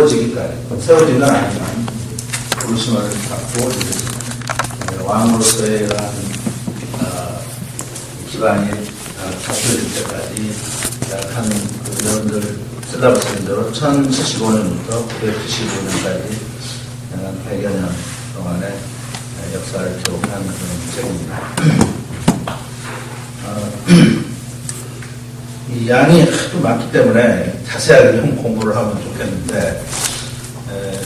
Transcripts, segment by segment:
세워진 건 아니지만 부르심을 받고 왕으로서의 이러한 기반이 잡혀질 때까지 약 한 여러분들 쓰다보시는 대로 1075년부터 975년까지 약 100여 년 동안의 역사를 기록한 그런 책입니다. 이 양이 하도 많기 때문에 자세하게 좀 공부를 하면 좋겠는데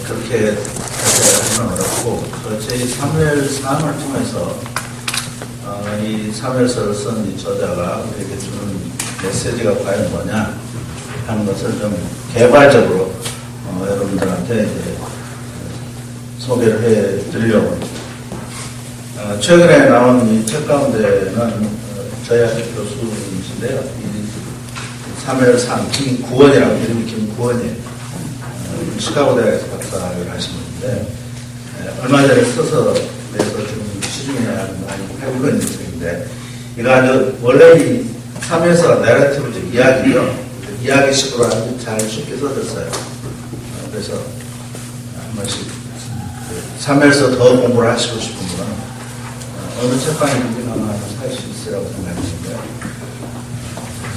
그렇게 자세하게 하면 어렵고 저희 사무엘상을 통해서 이 사무엘서를 쓴 이 저자가 우리에게 주는 메시지가 과연 뭐냐 하는 것을 좀 개괄적으로 여러분들한테 이제 소개를 해드리려고 합니다. 최근에 나온 이 책 가운데는 저희 학교 교수님이신데요. 사무엘상 김구원이라고 이름이 김구원이에요. 시카고대학에서 박사를 하신 분인데 얼마 전에 써서 내서 좀 시중에 많이 팔고 있는 책인데 이거 아주 원래 이 사무엘서가 내러티브적 이야기죠. 이야기식으로 아주 잘 쉽게 써졌어요. 그래서 한 번씩 사무엘서 더 공부를 하시고 싶은 분은 어느 책방이든지 아마 살 수 있으라고 생각하시는데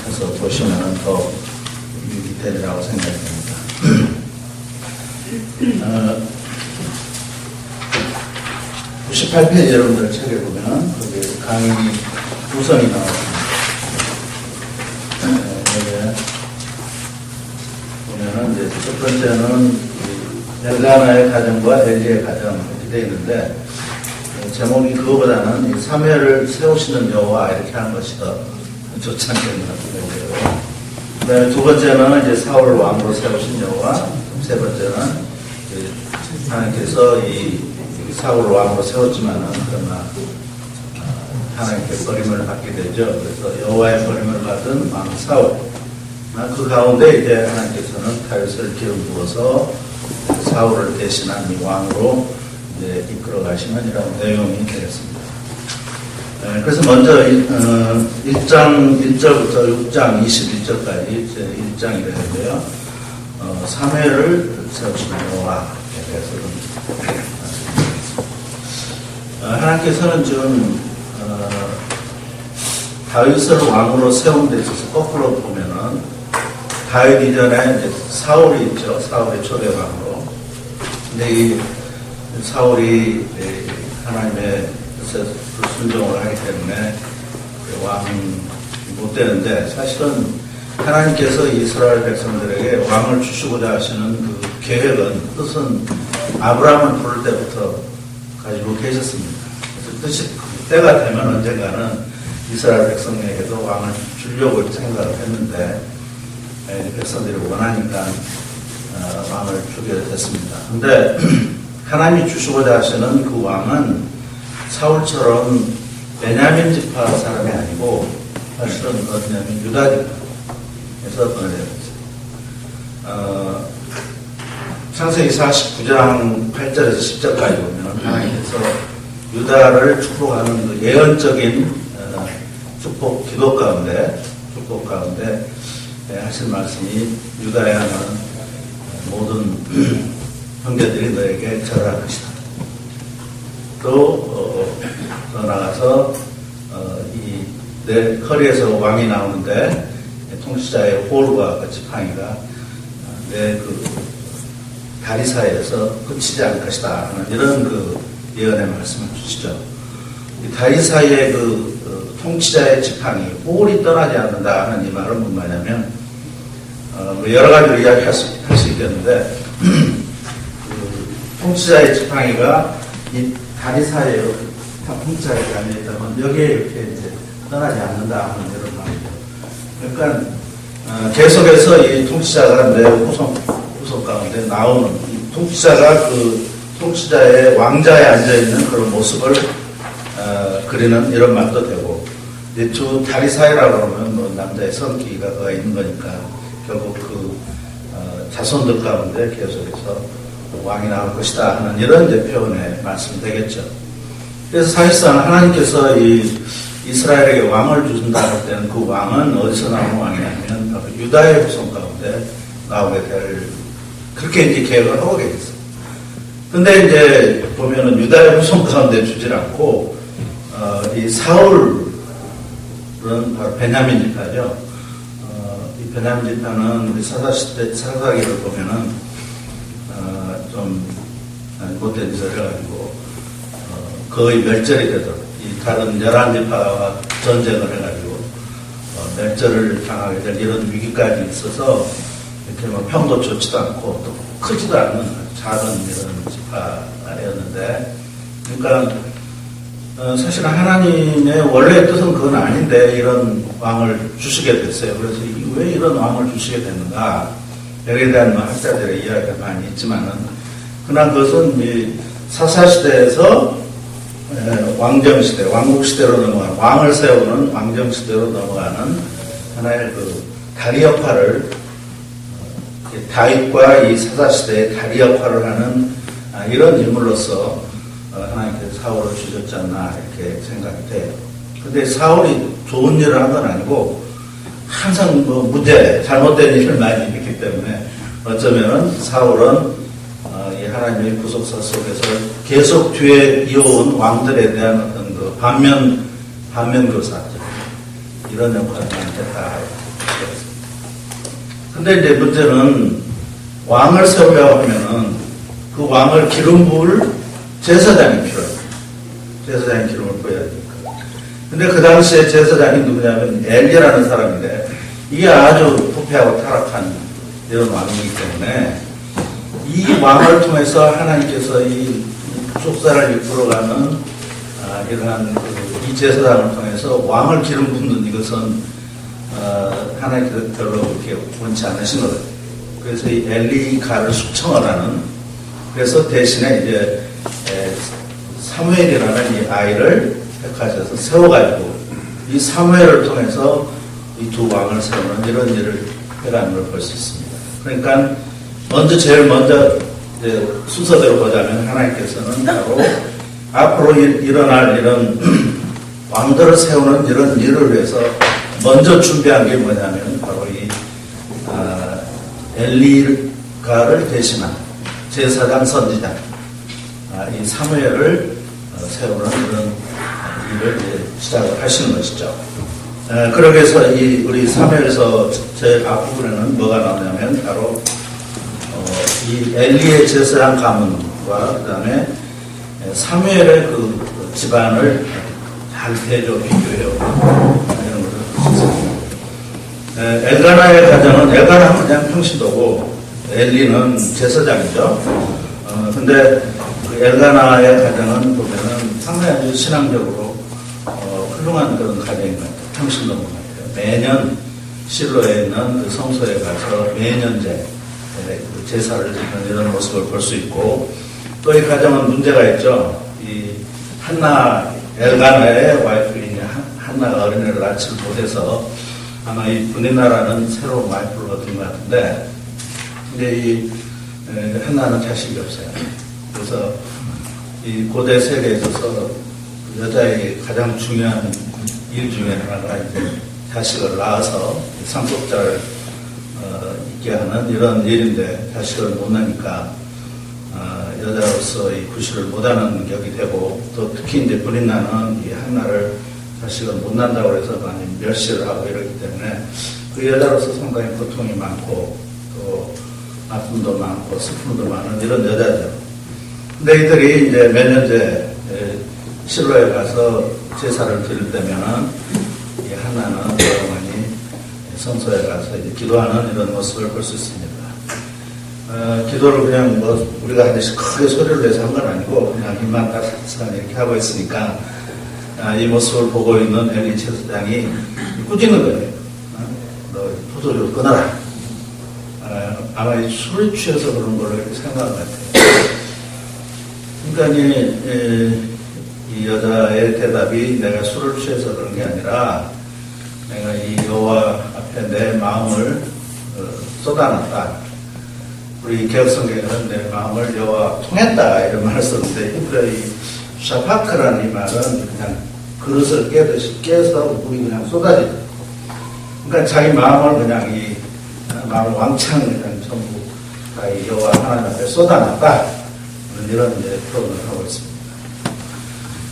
그래서 보시면 더 유익이 되리라고 생각이 됩니다. 98페이지 여러분들 책에 보면 거기 강의 구성이 나왔습니다. 여기 보면은 이제 첫 번째는 엘가나의 가정과 엘리의 가정 이렇게 되어 있는데 제목이 그거보다는 이 사무엘을 세우시는 여호와 이렇게 하는 것이 더 좋지 않겠나 생각해요. 그다음에 두 번째는 이제 사울을 왕으로 세우신 여호와, 세 번째는 하나님께서 이 사울을 왕으로 세웠지만은 그러나 하나님께 버림을 받게 되죠. 그래서 여호와의 버림을 받은 왕 사울. 그 가운데 이제 하나님께서는 다윗을 기름 부어서 사울을 대신한 이 왕으로 이제 이끌어 가시는 이런 내용이 되겠습니다. 그래서 먼저 1장 1절부터 6장 21절까지 1장이 되는데요. 사무엘을 세우시는 여호와에 대해서 좀 하나님께서는 지금 다윗을 왕으로 세운 데 있어서 거꾸로 보면은 다윗 이전에 이제 사울이 있죠. 사울이 초대왕으로. 근데 이 사울이 하나님의 뜻에 불순종을 하기 때문에 왕이 못 되는데 사실은 하나님께서 이스라엘 백성들에게 왕을 주시고자 하시는 그 계획은 뜻은 아브라함을 부를 때부터 가지고 계셨습니다. 그래서 뜻이 때가 되면 언젠가는 이스라엘 백성에게도 왕을 주려고 생각을 했는데 백성들이 원하니까 왕을 주게 됐습니다. 근데 하나님이 주시고자 하시는 그 왕은 사울처럼 베냐민 지파 사람이 아니고 사실은 어디냐면 유다 지파에서 보내졌어요. 창세기 49장 8절에서 10절까지 보면 하나님께서 유다를 축복하는 그 예언적인 축복 가운데 하신 말씀이 유다에 하는 모든 형제들이 너에게 절할 것이다. 또 나가서 내 허리에서 왕이 나오는데 통치자의 홀과 그 지팡이가 내 그 다리 사이에서 끝이지 않을 것이다 하는 이런 그 예언의 말씀을 주시죠. 이 다리 사이의 그 통치자의 지팡이 홀이 떠나지 않는다 하는 이 말은 무슨 말이냐면 여러 가지로 이야기할 수 있겠는데 통치자의 지팡이가 이 다리 사이에 통치자에 앉아있다면 여기에 이렇게 이제 떠나지 않는다 하는 이런 말이죠. 그러니까 계속해서 이 통치자가 내 후손 가운데 나오는 이 통치자가 그 통치자의 왕자에 앉아있는 그런 모습을 그리는 이런 말도 되고 이제 두 다리 사이라고 하면 뭐 남자의 성기가 있는 거니까 결국 그 자손들 가운데 계속해서 왕이 나올 것이다 하는 이런 이제 표현의 말씀이 되겠죠. 그래서 사실상 하나님께서 이 이스라엘에게 왕을 주신다 할 때는 그 왕은 어디서 나오는 왕이냐면 유다의 후손 가운데 나오게 될 그렇게 이제 계획을 하고 계셨어요. 근데 이제 보면은 유다의 후손 가운데 주질 않고, 이 사울은 바로 베냐민 지파죠. 이 베냐민 지파는 우리 사사기를 보면은, 좀 못된 짓을 해가지고, 거의 멸절이 되도록, 이 다른 11지파와 전쟁을 해가지고, 멸절을 당하게 될 이런 위기까지 있어서, 이렇게 뭐 평도 좋지도 않고, 또 크지도 않은 작은 이런 지파였는데, 그러니까, 사실 하나님의 원래의 뜻은 그건 아닌데, 이런 왕을 주시게 됐어요. 그래서 왜 이런 왕을 주시게 됐는가, 여기에 대한 학자들의 이야기가 많이 있지만은, 그러나 그것은 이 사사시대에서 왕정시대, 왕국시대로 넘어가는, 왕을 세우는 왕정시대로 넘어가는 하나의 그 다리 역할을, 다윗과 이 사사시대의 다리 역할을 하는 이런 인물로서 하나님께서 사울을 주셨지 않나 이렇게 생각이 돼요. 근데 사울이 좋은 일을 한 건 아니고 항상 뭐 문제, 잘못된 일을 많이 했기 때문에 어쩌면은 사울은 이 하나님의 구속사 속에서 계속 뒤에 이어온 왕들에 대한 어떤 그 반면교사 이런 역할을 많이 했다. 근데 이제 문제는 왕을 세우려고 하면은 그 왕을 기름 부을 제사장이 필요해요. 제사장이 기름을 부어야 되니까. 근데 그 당시에 제사장이 누구냐면 엘리라는 사람인데 이게 아주 부패하고 타락한 이런 왕이기 때문에 이 왕을 통해서 하나님께서 이 족사를 이끌어가는 이러한 이 제사장을 통해서 왕을 기름 붓는 이것은 하나님께서 별로 그렇게 원치 않으신 거예요. 그래서 이 엘리가를 숙청을 하는, 그래서 대신에 이제 사무엘이라는 이 아이를 택하셔서 세워가지고 이 사무엘을 통해서 이 두 왕을 세우는 이런 일을 해가는 걸 볼 수 있습니다. 그러니까 제일 먼저 순서대로 보자면 하나님께서는 바로 앞으로 일어날 이런 왕들을 세우는 이런 일을 위해서 먼저 준비한 게 뭐냐면 바로 이 엘리가를 대신한 제사장 선지자 이 사무엘을 세우는 이런 일을 시작을 하시는 것이죠. 그러기 위해서 우리 사무엘서 제일 앞부분에는 뭐가 나오냐면 바로 이 엘리의 제사장 가문과 그 다음에 사무엘의 그 집안을 잘 대조 비교해요. 이런 것을 볼 수 있습니다. 엘가나의 가정은, 엘가나는 그냥 평신도고 엘리는 제사장이죠. 근데 그 엘가나의 가정은 보면은 상당히 아주 신앙적으로 훌륭한 그런 가정인 것 같아요. 평신도인 것 같아요. 매년 실로에 있는 그 성소에 가서 매년제 그 제사를 드리는 이런 모습을 볼 수 있고, 또 이 가정은 문제가 있죠. 이 엘가나의 와이프인 한나가 어린애를 낳지 못해서 아마 이 분이나라는 새로운 와이프를 얻은 것 같은데, 근데 이 한나는 자식이 없어요. 그래서 이 고대 세계에 있어서 여자에게 가장 중요한 일 중에 하나가 이제 자식을 낳아서 상속자를 있게 하는 이런 일인데, 자식을 못 낳으니까 여자로서 이 구실을 못하는 격이 되고, 또 특히 이제 분인나는 이 한나를 자식을 못 낳는다고 해서 많이 멸시를 하고 이러기 때문에 그 여자로서 상당히 고통이 많고 또 아픔도 많고 슬픔도 많은 이런 여자죠. 근데 이들이 이제 몇 년째 실로에 가서 제사를 드릴 때면은 이 한나는 조용히 성소에 가서 이제 기도하는 이런 모습을 볼 수 있습니다. 기도를 그냥 뭐 우리가 하듯이 크게 소리를 내서 한 건 아니고 그냥 힘만 따뜻한 이렇게 하고 있으니까 이 모습을 보고 있는 엘리 제사장이 꾸짖는 거예요. 너 포도주를 끊어라. 아마 술에 취해서 그런 걸로 이렇게 생각한 것 같아요. 그러니까 이 여자의 대답이 내가 술을 취해서 그런 게 아니라 내가 이 여호와 앞에 내 마음을 쏟아놨다. 우리 개혁성경에는 내 마음을 여호와 통했다 이런 말을 썼는데, 히브리어의 샤파크라는 이 말은 그냥 그릇을 깨듯이 깨서 물이 그냥 쏟아지다. 그러니까 자기 마음을 그냥 이 마음을 왕창 그냥 전부 이 여호와 하나님 앞에 쏟아놨다. 이런 이제 표현을 하고 있습니다.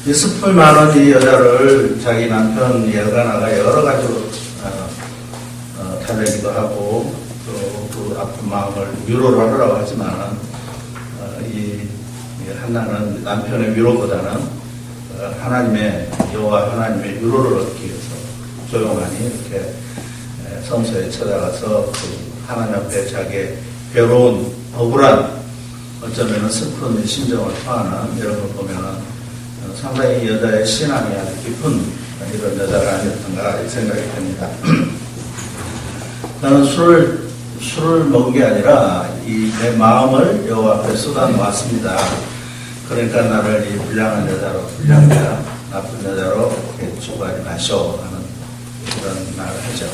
이 스풀 많은 이 여자를 자기 남편 엘가나가 여러 가지로 달래기도 하고 또 그 아픈 마음을 위로를 하려고 하지만 이 한나는 남편의 위로보다는 하나님의 여호와 하나님의 위로를 얻기 위해서 조용하니 이렇게 성소에 찾아가서 그 하나님 앞에 자기의 괴로운 억울한 어쩌면 슬픈 심정을 토하는 이런 걸 보면은 상당히 이 여자의 신앙이 아주 깊은 이런 여자가 아니었던가 생각이 듭니다. 나는 술을 먹은 게 아니라 내 마음을 여호와 앞에 쏟아놓았습니다. 그러니까 나를 이 불량한 여자로, 불량자, 나쁜 여자로 이렇게 추구하지 마시오 하는 그런 말을 하죠.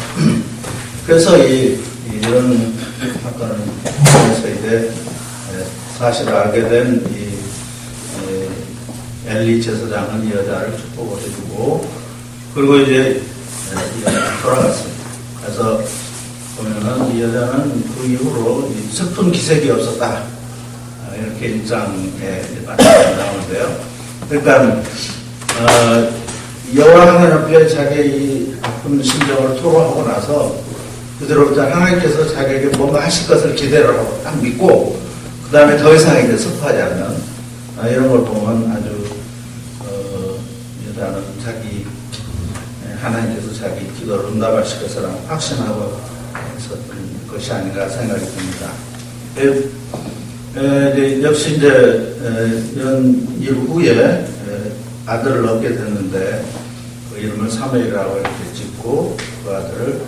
그래서 이런 사건을 통해서 이제 사실을 알게 된 엘리 제사장은 이 여자를 축복을 해주고, 그리고 이제 돌아갔습니다. 그래서 보면은 이 여자는 그 이후로 슬픈 기색이 없었다. 이렇게 1장에 나오는데요. 그러니까, 여호와 하나님 앞에 자기의 이 아픈 심정을 토로하고 나서, 그대로부터 하나님께서 자기에게 뭔가 하실 것을 기대를 하고 딱 믿고, 그 다음에 더 이상 이제 슬퍼하지 않는, 이런 걸 보면 아주, 여자는 하나님께서 자기 기도를 응답하실 것이라고 확신하고 있었던 것이 아닌가 생각이 듭니다. 역시 이제 이런 일 후에 아들을 얻게 됐는데 그 이름을 사무엘이라고 이렇게 짓고 그 아들을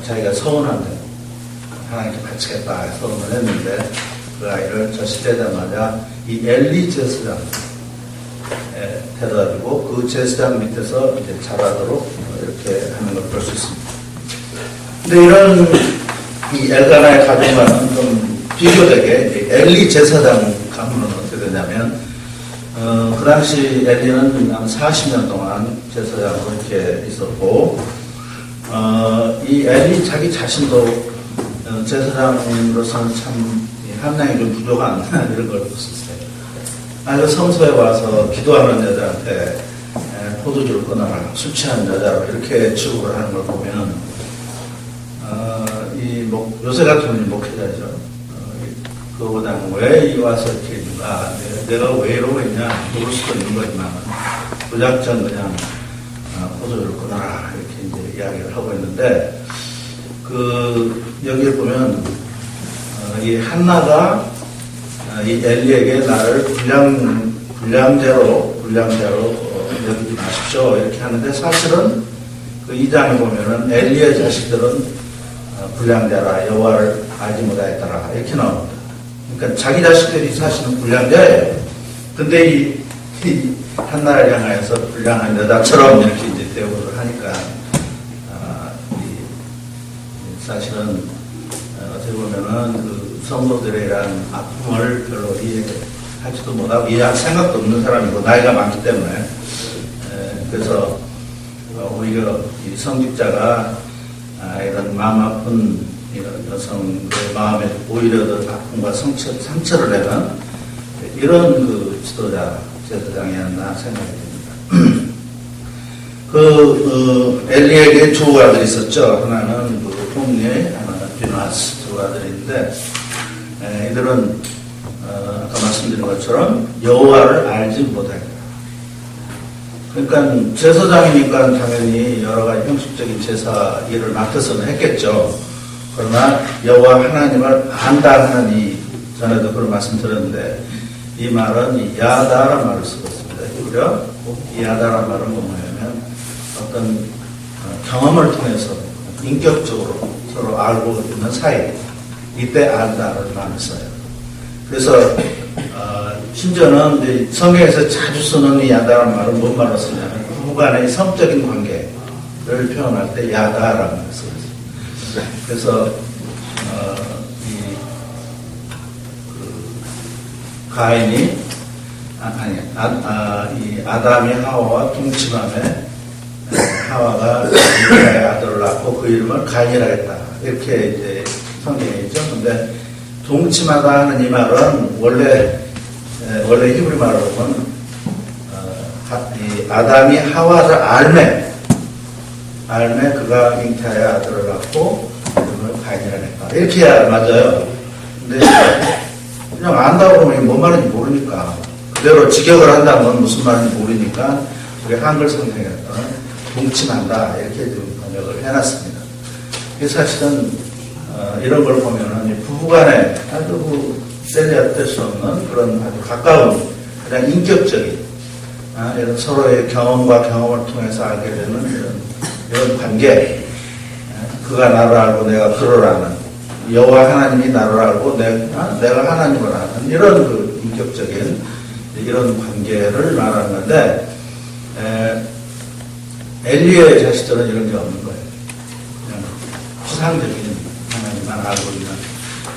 자기가 서운한데 하나님께 바치겠다 서운을 했는데 그 아이를 저시되자마자 이 엘리 제사장 데려다주고 그 제사장 밑에서 이제 자라도록 이렇게 하는 걸 볼 수 있습니다. 근데 이런 이 엘가나의 가정과는 좀 비교되게 엘리 제사장 가문은 어떻게 되냐면 그 당시 엘리는 한 40년 동안 제사장으로 이렇게 있었고 이 엘리 자기 자신도 제사장으로서는 참 함량이 좀 부족한 이런 걸 봤었어요. 그 성소에 와서 기도하는 여자한테 포도주를 끊어라, 술 취한 여자로 이렇게 취급을 하는 걸 보면 요새 같으면 목회자죠. 그거보다는 왜 와서 이렇게 있는가, 내가 왜 이러고 있냐, 모를 수도 있는 거지만 무작정 그냥 포도주를 끊어라 이렇게 이제 이야기를 하고 있는데 여기에 보면 이 한나가 이 엘리에게 나를 불량자로 여기지 마십시오 이렇게 하는데 사실은 그 2장에 보면은 엘리의 자식들은 불량자라 여호와를 알지 못하였더라 이렇게 나옵니다. 그러니까 자기 자식들이 사실은 불량자예요. 근데 이 한나를 향하여서 불량한 여자처럼 이렇게 이제 대우를 하니까 사실은 어떻게 보면은 그 성도들이란 아픔을 별로 이해하지도 못하고 이해할 생각도 없는 사람이고 나이가 많기 때문에 그래서 오히려 이 성직자가 이런 마음 아픈 이런 여성의 마음에 오히려 더 아픔과 상처를 내는 이런 그 지도자 제사장이었나 생각이 듭니다. 엘리에게 두 아들이 있었죠. 하나는 그 홈리, 하나는 비나스 두 아들인데 이들은 아까 말씀드린 것처럼 여호와를 알지 못합니다. 그러니까 제사장이니까 당연히 여러 가지 형식적인 제사 일을 맡아서는 했겠죠. 그러나 여호와 하나님을 안다 하는 전에도 그런 말씀 드렸는데 이 말은 야다라는 말을 쓰고 있습니다. 오히려 이 야다라는 말은 뭐냐면 어떤 경험을 통해서 인격적으로 서로 알고 있는 사이 이때 안다를 말을 써요. 그래서 심지어는 성경에서 자주 쓰는 이 야다라는 말은 뭔 말로 쓰냐면 부부간의 성적인 관계를 표현할 때 야다라는 말을 쓰고 있습니다. 그래서 가인이 이 아담이 하와와 동침함에 하와가 유다의 아들을 낳고 그 이름을 가인이라 했다. 이렇게 이제 성경에 있죠. 근데 동침하다 하는 이 말은 원래 히브리 말로 보면 이 아담이 하와를 알매 그가 잉태하여 아들을 낳고 이름을 가인이라 했다. 이렇게 해야 맞아요. 근데 그냥 안다고 보면 뭔 말인지 모르니까 그대로 직역을 한다면 무슨 말인지 모르니까 우리 한글 성경에서는 동침한다 이렇게 좀 번역을 해놨습니다. 사실은 이런 걸 보면은 부부간에 아주 뗄 수 없는 그런 아주 가까운 가장 인격적인 이런 서로의 경험과 경험을 통해서 알게 되는 이런 관계. 그가 나를 알고 내가 그를 아는, 여호와 하나님이 나를 알고 내가 하나님을 아는 이런 그 인격적인 이런 관계를 말하는 건데, 엘리의 자식들은 이런 게 없는 거예요. 그냥 피상적인 하나님만 알고 있는.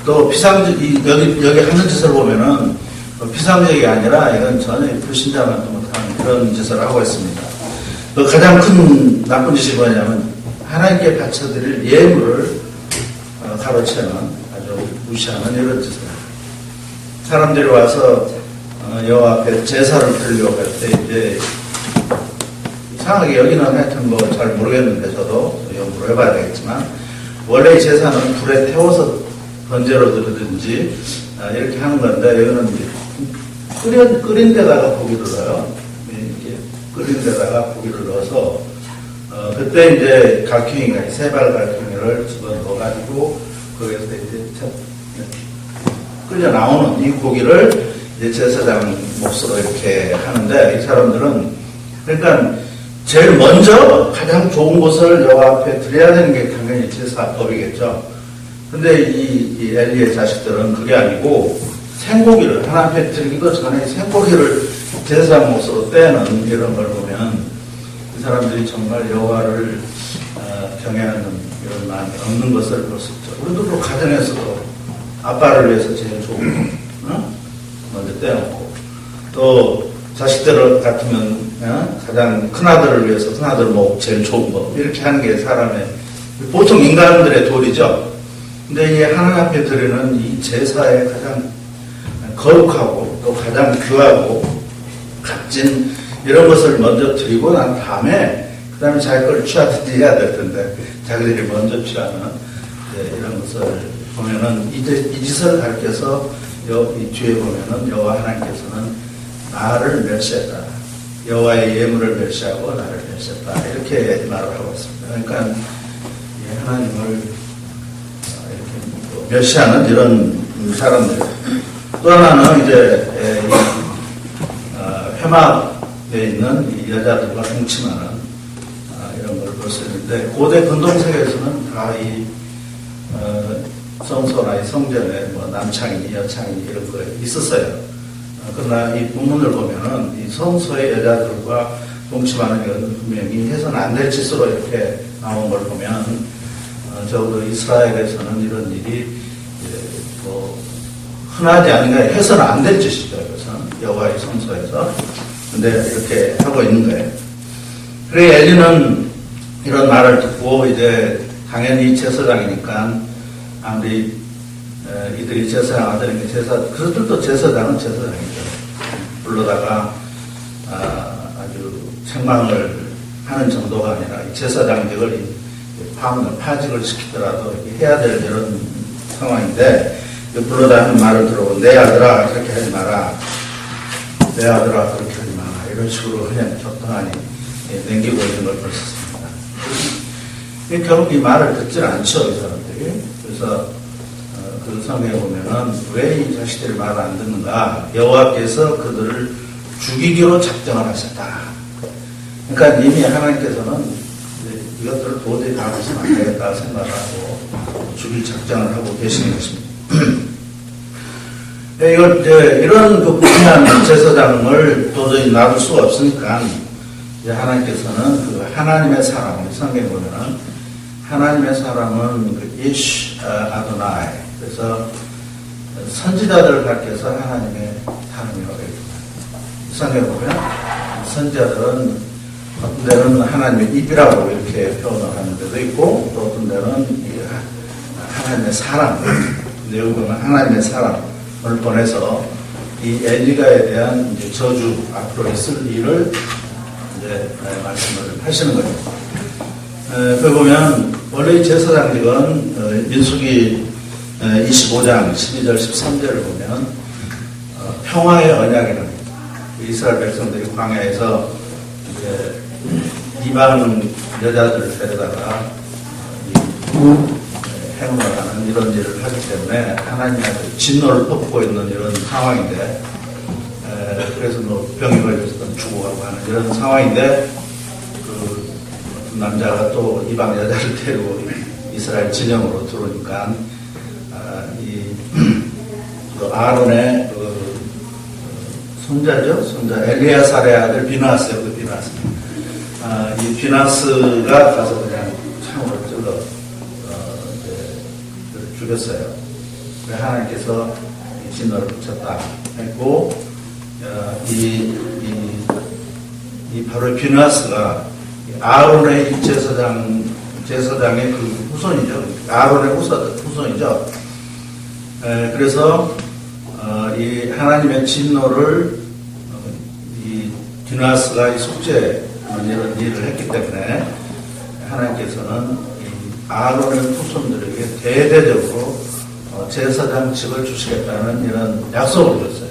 또 여기 하는 짓을 보면은 피상적이 아니라 이건 전혀 불신자만도 못하는 그런 짓을 하고 있습니다. 또 가장 큰 나쁜 짓이 뭐냐면 하나님께 바쳐드릴 예물을 가로채는 아주 무시하는 이런 짓을 합니다. 사람들이 와서 여호와 앞에 제사를 드리려고 할 때 이제 이상하게 여기는 하여튼 뭐 잘 모르겠는데 저도 연구를 해봐야 되겠지만 원래 이 제사는 불에 태워서 번제로 드리든지 이렇게 하는 건데 여기는 이제 끓인 데다가 고기를 넣어요. 이렇게 끓인 데다가 고기를 넣어서 그때 이제 갈퀴니가 세발 갈퀴니를 집어넣어가지고 거기에서 이제 끓여 나오는 이 고기를 이제 제사장 몫으로 이렇게 하는데 이 사람들은 그러니까 제일 먼저 가장 좋은 것을 여호와 앞에 드려야 되는 게 당연히 제사법이겠죠. 근데 이 엘리의 자식들은 그게 아니고 생고기를 하나님 앞에 드리기도 전에 생고기를 제사장 몫으로 떼는 이런 걸 보면 이 사람들이 정말 여호와를 경외하는 이런 마음이 없는 것을 볼 수 있죠. 우리도 또 가정에서도 아빠를 위해서 제일 좋은 거 먼저 떼놓고 또 자식들 같으면 가장 큰아들을 위해서 큰아들 뭐 제일 좋은 거 이렇게 하는 게 사람의 보통 인간들의 도리죠. 근데 이 하나님 앞에 드리는 이 제사의 가장 거룩하고 또 가장 귀하고 값진 이런 것을 먼저 드리고 난 다음에 그 다음에 자기 걸 취하든지 해야 될 텐데 자기들이 먼저 취하는 이런 것을 보면은 이 짓을 가르쳐서 이 뒤에 보면은 여호와 하나님께서는 나를 멸시했다. 여호와의 예물을 멸시하고 나를 멸시했다. 이렇게 말을 하고 있습니다. 그러니까 하나님을 이렇게 멸시하는 이런 사람들. 또 하나는 이제 회막에 있는 이 여자들과 동침하는 이런 걸 볼 수 있는데 고대 근동세계에서는 다 이 성소나 이 성전에 뭐 남창이니 여창이니 이런 거 있었어요. 그러나 이 본문을 보면은 이 성소의 여자들과 동침하는 것은 분명히 해서는 안 될 짓으로 이렇게 나온 걸 보면 적어도 이스라엘에서는 이런 일이 뭐 흔하지 않은 게 해서는 안 될 짓이죠. 이것은 여호와의 성소에서. 근데 이렇게 하고 있는 거예요. 그래 엘리는 이런 말을 듣고 이제 당연히 제사장이니까 아무리 이들이 제사장 아들에게 그들도 제사장은 제사장이죠. 불러다가 아주 책망을 하는 정도가 아니라 제사장직을 파직을 시키더라도 해야 될 이런 상황인데 불러다 하는 말을 들어보고 내 아들아 그렇게 하지 마라. 내 아들아 그렇게 하지 마라. 이런 식으로 그냥 적당하니 남기고 있는 걸 볼 수 있습니다. 결국 이 말을 듣질 않죠. 이 사람들이. 그래서 그 성경에 보면은 왜 이 자식들이 말을 안 듣는가? 여호와께서 그들을 죽이기로 작정을 하셨다. 그러니까 이미 하나님께서는 이것들을 도저히 가만히서는 안 되겠다 생각하고 죽일 작정을 하고 계시는 것입니다. 이런 그 불신한 제사장을 도저히 놔둘 수가 없으니까 이제 하나님께서는 그 하나님의 사람을 성경에 보면은 하나님의 사람은 그 이시 아도나이 그래서 선지자들을 가르쳐서 하나님의 사람이라고 해요. 성경에 보면 선지자들은 어떤 데는 하나님의 입이라고 이렇게 표현을 하는 데도 있고 또 어떤 데는 하나님의 사람 내용은 하나님의 사람을 보내서 이 엘리가에 대한 이제 저주, 앞으로 있을 일을 이제 말씀을 하시는 거죠. 그 보면 원래 제사장직은 민수기 25장 12절 13절을 보면 평화의 언약이라는 이스라엘 백성들이 광야에서 이제 이방 여자들을 데려다가 행운하는 이런 일을 하기 때문에 하나님한테 진노를 덮고 있는 이런 상황인데, 그래서 뭐 병이 걸렸던 죽어가고 하는 이런 상황인데, 그 남자가 또 이방 여자를 데리고 이스라엘 진영으로 들어오니까 그 아론의 그 손자죠, 손자 엘리야살의 아들 비나스요, 그 비나스. 이 비나스가 가서 그냥 창으로 찔러 죽였어요. 하나님께서 진노를 붙였다 했고, 이 바로 비나스가 아론의 제사장의 그 후손이죠. 아론의 후손이죠. 그래서 이 하나님의 진노를 이 비나스가 이 속죄하는 이런 일을 했기 때문에 하나님께서는 아론의 후손들에게 대대적으로 제사장직을 주시겠다는 이런 약속을 줬어요.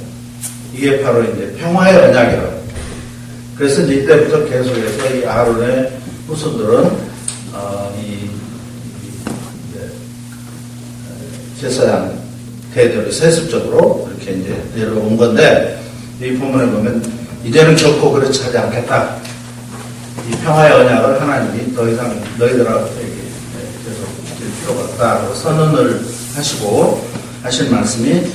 이게 바로 이제 평화의 언약이라고 합니다. 그래서 이때부터 계속해서 이 아론의 후손들은 제사장 대대로 세습적으로 이렇게 이제 내려온 건데, 이 본문에 보면 이제는 결코 그렇지 하지 않겠다. 이 평화의 언약을 하나님이 더 이상 너희들에게 계속 줄 필요가 없다고 선언을 하시고 하신 말씀이,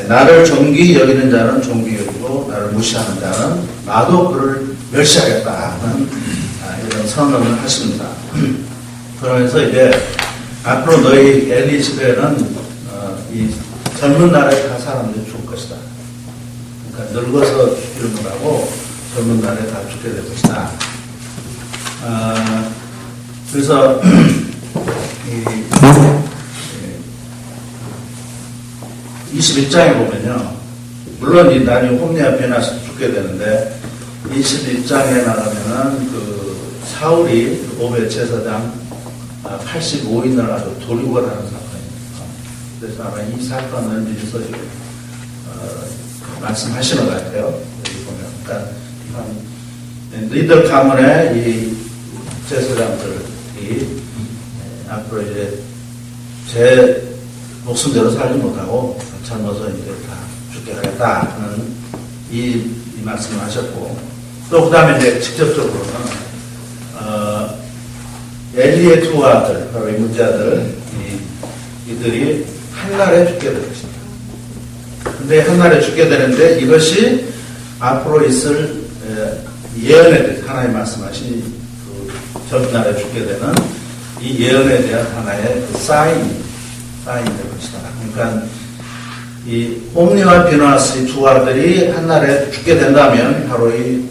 나를 존귀 여기는 자는 존귀 여기고 나를 무시하는 자는 나도 그를 멸시하겠다는 이런 선언을 하십니다. 그러면서 이제 앞으로 너희 엘리 집에는 이 젊은 날에 다 사람들이 죽을 것이다. 그러니까 늙어서 죽기를 못하고 젊은 날에 다 죽게 될 것이다. 그래서 21장에 보면요, 물론 이 나중에 홈리아 비나스 죽게 되는데, 21장에 나가면은 그 사울이 오벳 제사장 85인을 아주 돌이고라는 사건입니다. 그래서 아마 이 사건을 미리서 말씀하시는 것 같아요. 여기 보면. 그러니까 너희들 가문의 이 제사장들이 앞으로 이제 제 목숨대로 살지 못하고 젊어서 이제 다 죽게 하겠다는 이 말씀을 하셨고, 또 그 다음에 이제 직접적으로는 엘리의 두 아들, 바로 이 문제아들, 이들이 한날에 죽게 될 것입니다. 근데 한날에 죽게 되는데, 이것이 앞으로 있을 예언에 대해서 하나님 말씀하신 그 전날에 죽게 되는 이 예언에 대한 하나의 그 사인이 될 것이다. 그러니까 이 홈리와 비나스 두 아들이 한날에 죽게 된다면 바로 이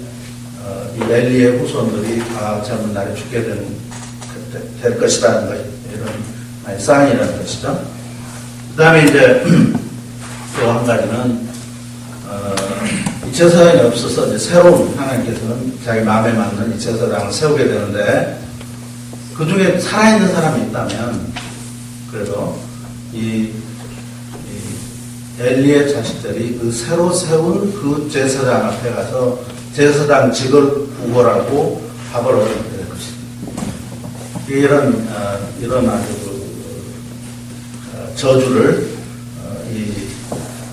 엘리의 후손들이 다 젊은 날에 죽게 될 것이라는 것, 이런 사인이라는 것이죠. 그 다음에 이제 또 한 가지는 이 제사장이 없어서 이제 새로운, 하나님께서는 자기 마음에 맞는 이 제사장을 세우게 되는데, 그 중에 살아있는 사람이 있다면 그래도 이 엘리의 자식들이 그 새로 세운 그 제사장 앞에 가서 제사장직을 구걸하고 밥을 얻게 될 것입니다. 이런 아주 저주를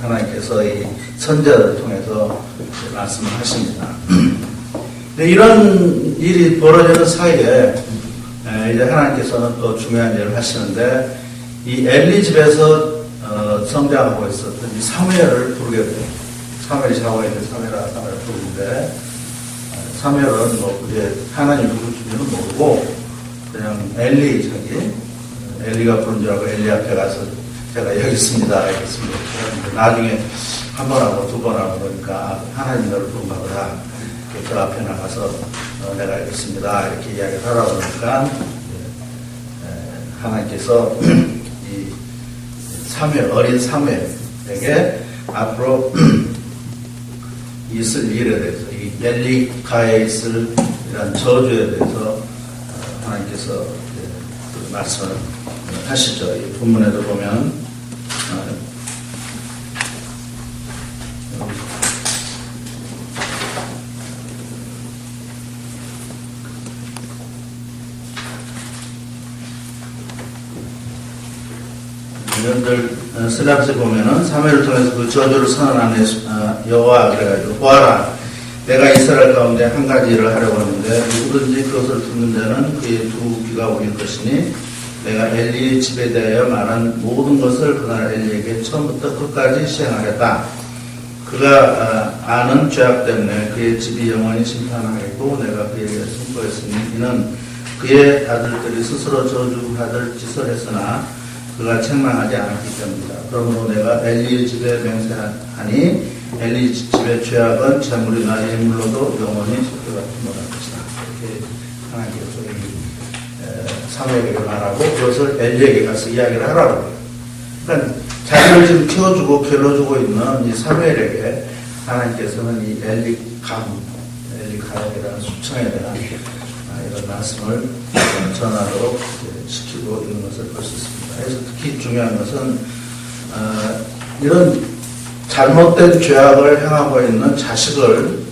하나님께서 이 선자를 통해서 말씀을 하십니다. 근데 이런 일이 벌어지는 사이에 이제 하나님께서는 또 중요한 일을 하시는데, 이 엘리 집에서 성장하고 있었던 이 사무엘을 부르게 돼요. 사무엘이 샤워했는데 사무엘을 부르는데, 사무엘은 뭐 그게 하나님 부르시지는 모르고 그냥 엘리가 부른 줄 알고 엘리 앞에 가서 제가 여기 있습니다 했습니다. 나중에 한 번 하고 두 번 하고 그러니까 하나님 너를 부른가 보다. 그 앞에 나가서 내가 여기 있습니다 이렇게 이야기를 하라고 하니까 하나님께서 이 사무엘, 어린 사무엘에게 앞으로 있을 일에 대해서, 이 엘리가에 있을 이런 저주에 대해서 하나님께서 말씀을 하시죠. 이 본문에도 보면 여러분들 스랍스에 보면은 사무엘을 통해서 그 저주를 선언하는 여호와 그래가지고 보아라, 내가 이스라엘 가운데 한 가지 일을 하려고 하는데 누구든지 그것을 듣는 자는 그의 두 귀가 울릴 것이니 내가 엘리 집에 대하여 말한 모든 것을 그날 엘리에게 처음부터 끝까지 시행하겠다. 그가 아는 죄악 때문에 그의 집이 영원히 심판하겠고 내가 그에게 선포했으니 이는 그의 아들들이 스스로 저주받을 짓을 했으나 그가 책망하지 않았기 때문이다. 그러므로 내가 엘리 집에 맹세하니 엘리 집의 죄악은 재물이나 예물로도 영원히 속죄받지 못할 것이다. 이렇게 하나님께서 사무엘에게 말하고 그것을 엘리에게 가서 이야기를 하라고. 그러니까 자기를 지금 키워주고 길러주고 있는 이 사무엘에게 하나님께서는 이 엘리가락이라는 수청에 대한 이런 말씀을 전하도록 시키고 있는 것을 볼 수 있습니다. 그래서 특히 중요한 것은 이런 잘못된 죄악을 행하고 있는 자식을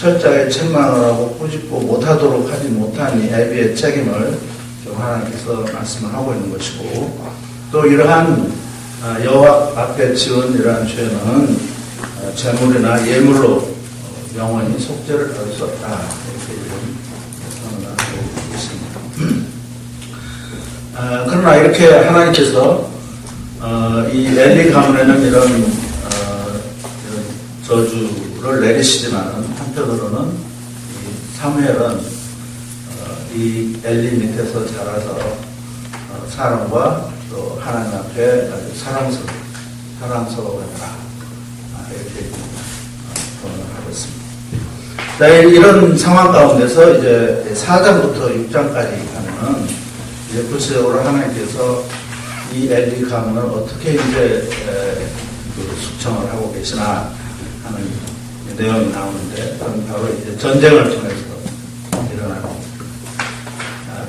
철저하게 책망을 하고 꾸짖고 못하도록 하지 못한 이 애비의 책임을 좀 하나님께서 말씀을 하고 있는 것이고, 또 이러한 여호와 앞에 지은 이러한 죄는 재물이나 예물로 영원히 속죄를 받을 수 없다, 이렇게 선언하고 있습니다. 그러나 이렇게 하나님께서 이 엘리 가문에는 이런 저주를 내리시지만은 한편으로는 이 사무엘은 이 엘리 밑에서 자라서 사람과 또 하나님 앞에 아주 사랑스러워했다, 이렇게 표현을 하고 있습니다. 자, 이런 상황 가운데서 이제 4장부터 6장까지 가면은 이제 구체적으로 하나님께서 이 엘리 가문을 어떻게 이제 숙청을 하고 계시나 하는 내용이 나오는데, 그건 바로 이제 전쟁을 통해서 일어나는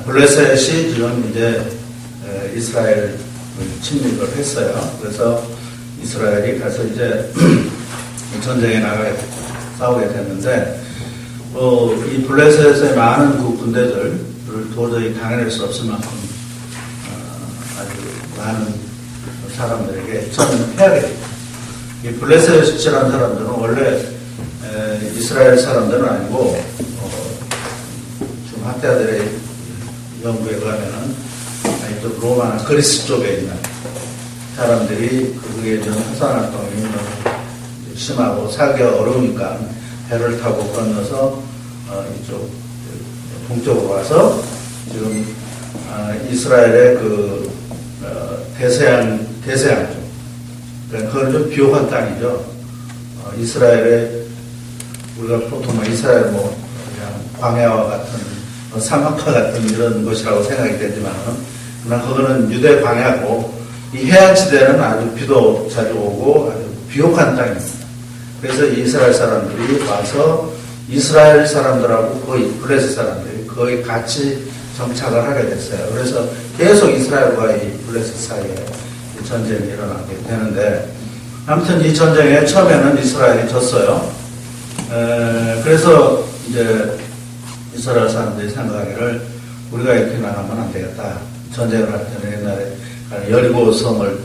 블레셋이 지금 이제 이스라엘 침입을 했어요. 그래서 이스라엘이 가서 이제 전쟁에 싸우게 됐는데, 이 블레셋의 많은 그 군대들을 도저히 당해낼 수 없을 만큼 아주 많은 사람들에게 처음해야 됩니다. 이 블레셋이라는 사람들은 원래 이스라엘 사람들은 아니고 좀 학자들의 연구에 의하면은 또 로마나 그리스 쪽에 있는 사람들이 그게 좀 화산활동이 심하고 살기가 어려우니까 배를 타고 건너서 이쪽 동쪽으로 와서 지금 이스라엘의 그 대서양 쪽, 그러니까 그건 좀 비옥한 땅이죠. 이스라엘의 우리가 보통 이스라엘 그냥 광야와 같은 사막과 같은 이런 것이라고 생각이 되지만은, 그러나 그거는 유대 광야고 이 해안지대는 아주 비도 자주 오고 아주 비옥한 땅입니다. 그래서 이스라엘 사람들이 와서 이스라엘 사람들하고 거의 블레셋 사람들이 거의 같이 정착을 하게 됐어요. 그래서 계속 이스라엘과 이 블레셋 사이에 전쟁이 일어나게 되는데, 아무튼 이 전쟁에 처음에는 이스라엘이 졌어요. 그래서 이제 이스라엘 사람들이 생각하기를 우리가 이렇게 나가면 안 되겠다. 전쟁을 할 때는 옛날에 여리고 성을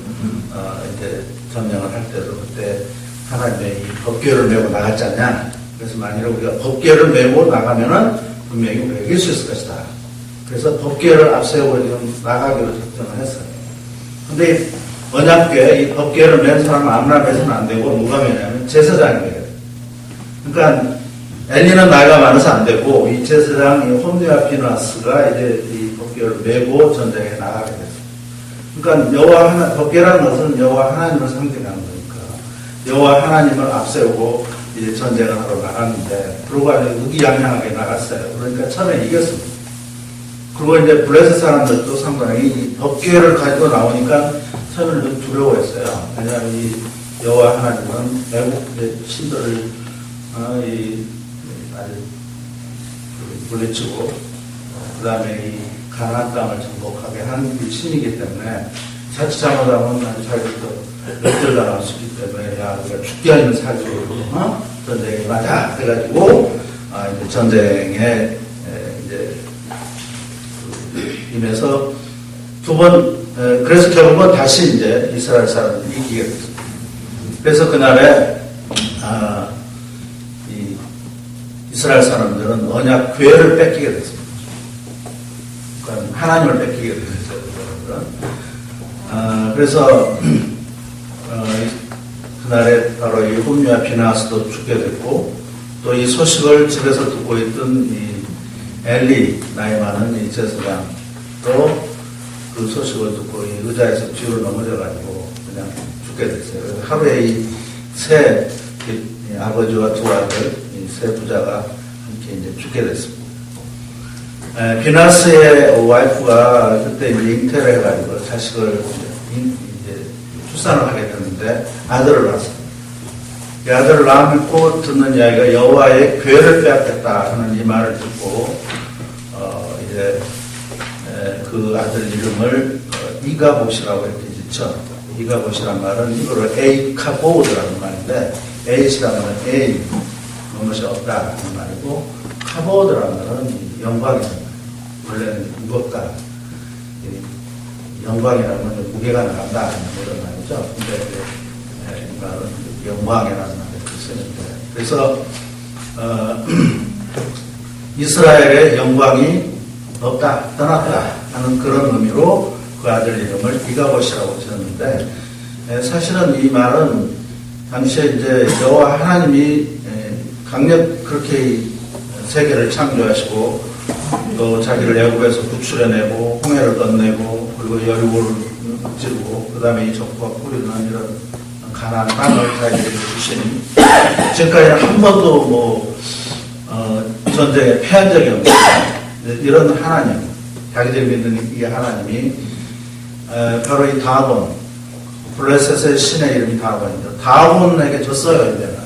이제 점령을 할 때도 그때 하나님의 이 법궤를 메고 나갔지 않냐. 그래서 만일 우리가 법궤를 메고 나가면은 분명히 우리가 이길 수 있을 것이다. 그래서 법궤를 앞세우고 지금 나가기로 작정을 했어요. 근데 언약궤, 이 법궤를 맨 사람은 아무나 매서는 안 되고 누가 매냐면 제사장이 매요. 그러니까 엘리는 나이가 많아서 안 되고 이 제사장 이 홈리와 비나스가 이제 이 법궤를 메고 전쟁에 나가게 됐어요. 그러니까 법궤라는 것은 여호와 하나님을 상징하는 거니까 여호와 하나님을 앞세우고 이제 전쟁을 하러 나갔는데 불과 의기양양하게 나갔어요. 그러니까 처음에 이겼습니다. 그리고 이제 블레셋 사람들도 상당히 이 법궤를 가지고 나오니까 처음에는 좀 두려워했어요. 왜냐하면 이 여호와 하나님은 외국 신들을 아주 물리치고 그 다음에 이 가나안 땅을 정복하게 하는 신이기 때문에 자칫 잘못하면 아주 자기도 멸절당할 수 있기 때문에 야 우리가 죽게 하면 살고 전쟁에 맞아 해가지고 이제 전쟁에 이제 임해서 두 번 그래서 결국은 다시 이제 이스라엘 사람들이 이기게 됐습니다. 그래서 그날에 이 이스라엘 사람들은 언약 궤를 뺏기게 됐습니다. 그러니까 하나님을 뺏기게 됐어요. 그래서 그날에 바로 이 홈리와 비나스도 죽게 됐고 또 이 소식을 집에서 듣고 있던 이 엘리 나이 많은 이 제사장도 그 소식을 듣고 이 의자에서 뒤로 넘어져가지고 그냥 죽게 됐어요. 그래서 하루에 이 세 아버지와 두 아들 이 세 부자가 함께 이제 죽게 됐습니다. 비나스의 와이프가 그때 이제 잉태를 해가지고 자식을 이제 출산을 하게 됐는데 아들을 낳았습니다. 이 아들을 낳고 듣는 이야기가 여호와의 궤를 빼앗겠다 하는 이 말을 듣고 이제 그 아들 이름을 이가봇이라고 이렇게 짓죠. 이가봇이란 말은 이거를 에이카보드라는 말인데 에이시라는 말은 에이 무엇이 없다 하는 말이고 카보드라는 말은 영광이라는 말. 원래는 무겁다. 영광이라는 건 무게가 나간다 하는 그런 말이죠. 근데 이 말은 영광이라는 말을 쓰는데 그래서 이스라엘의 영광이 없다, 떠났다 하는 그런 의미로 그 아들 이름을 이가봇이라고 지었는데 사실은 이 말은 당시에 이제 여호와 하나님이 그렇게 세계를 창조하시고 또 자기를 애굽에서 구출해내고 홍해를 건네고 그리고 여리고를 찌르고 그 다음에 이 적과 뿌리는 이런 가나안 땅을 자기에게 주신 지금까지는 한 번도 뭐 전쟁에 패한 적이 없는 이런 하나님 자기들이 믿는 이 하나님이 바로 이 다곤 블레셋의 신의 이름이 다곤이죠. 다곤에게 졌어요. 이제는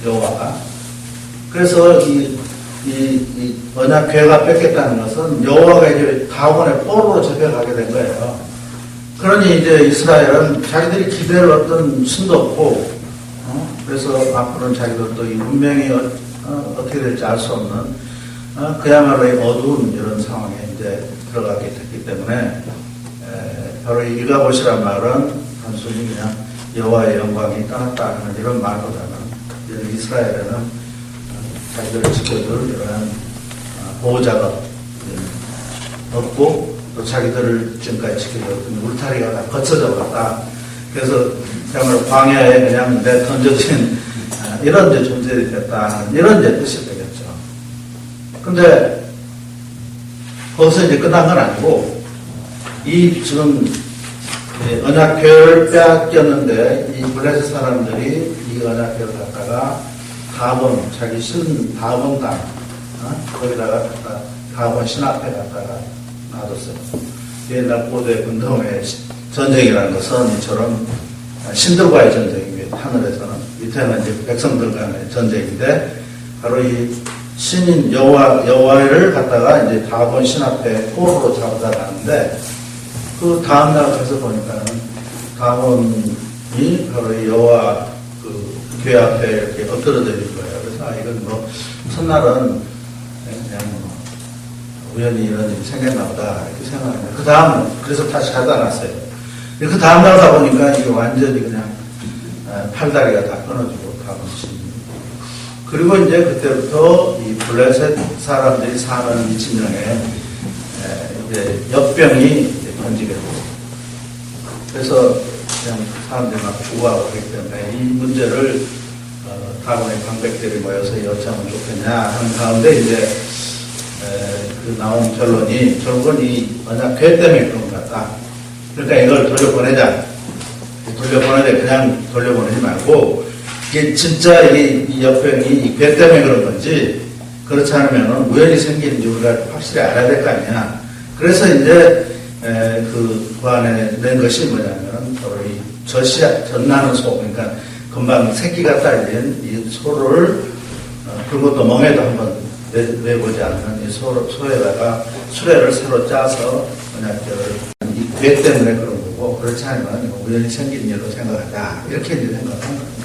여호와가. 그래서 이 언약 궤가 뺏겼다는 것은 여호와가 이제 다곤의 포로로 잡혀가게 된 거예요. 그러니 이제 이스라엘은 자기들이 기대를 어떤 신도 없고 그래서 앞으로는 자기들도 이 운명이 어떻게 될지 알 수 없는 그야말로 어두운 이런 상황에 이제 들어가게 됐기 때문에 바로 이 이가봇이란 말은 단순히 그냥 여호와의 영광이 떠났다 하는 이런 말보다는 이스라엘에는 자기들을 지켜줄 이러한 보호자가 없고 또 자기들을 지금까지 지켜줬던 울타리가 다 거쳐져 갔다. 그래서 정말 광야에 그냥 던져진 이런 이제 존재들이 됐다. 이런 이제 뜻이 되겠죠. 근데 거기서 이제 끝난 건 아니고 이 지금 언약궤를 빼앗겼는데 이 블레셋 사람들이 이 언약궤를 갖다가 다본 자기 신 다본 땅 거기다가 갖다 다본 신 앞에 갖다가 놔뒀어요. 옛날 고대 근동의 전쟁이라는 것은 이처럼 신들과의 전쟁입니다. 하늘에서는 밑에는 이제 백성들 간의 전쟁인데 바로 이 신인 여호와를 갖다가 이제 다본 신 앞에 포로로 잡아다 놨는데 그 다음날 가서 보니까는 다본이 바로 이 여호와 그 궤 앞에 이렇게 엎드러져있는 거예요. 그래서 이건 뭐 첫날은 그냥 뭐 우연히 이런 일이 생겼나 보다 이렇게 생각합니다. 그 다음 그래서 다시 갖다 놨어요. 그 다음날 가보니까 이게 완전히 그냥 팔다리가 다 끊어지고 다본 신. 그리고 이제 그때부터 이 블레셋 사람들이 사는 이 진영에 이제 역병이 번지게 되고 그래서 그냥 사람들이 막 죽어가고 하기 때문에 이 문제를 다곤의 방백들이 모여서 여차하면 좋겠냐 하는 가운데 이제 그 나온 결론이 결국은 이 언약 궤 때문에 그런 것 같다. 그러니까 이걸 돌려보내자. 그냥 돌려보내지 말고 이게 진짜 이 역병이 이 궤 때문에 그런 건지 그렇지 않으면 우연히 생기는지 우리가 확실히 알아야 될 거 아니냐. 그래서 이제 그 안에 낸 것이 뭐냐면 바로 이 젖나는 소, 그러니까 금방 새끼가 딸린 이 소를 그리고 또 멍에도 한번 내보지 않는 이 소에다가 수레를 새로 짜서 그냥 이 괴 때문에 그런 거고, 그렇지 않으면 우연히 생긴 일로 생각한다, 이렇게 이제 생각하는 겁니다.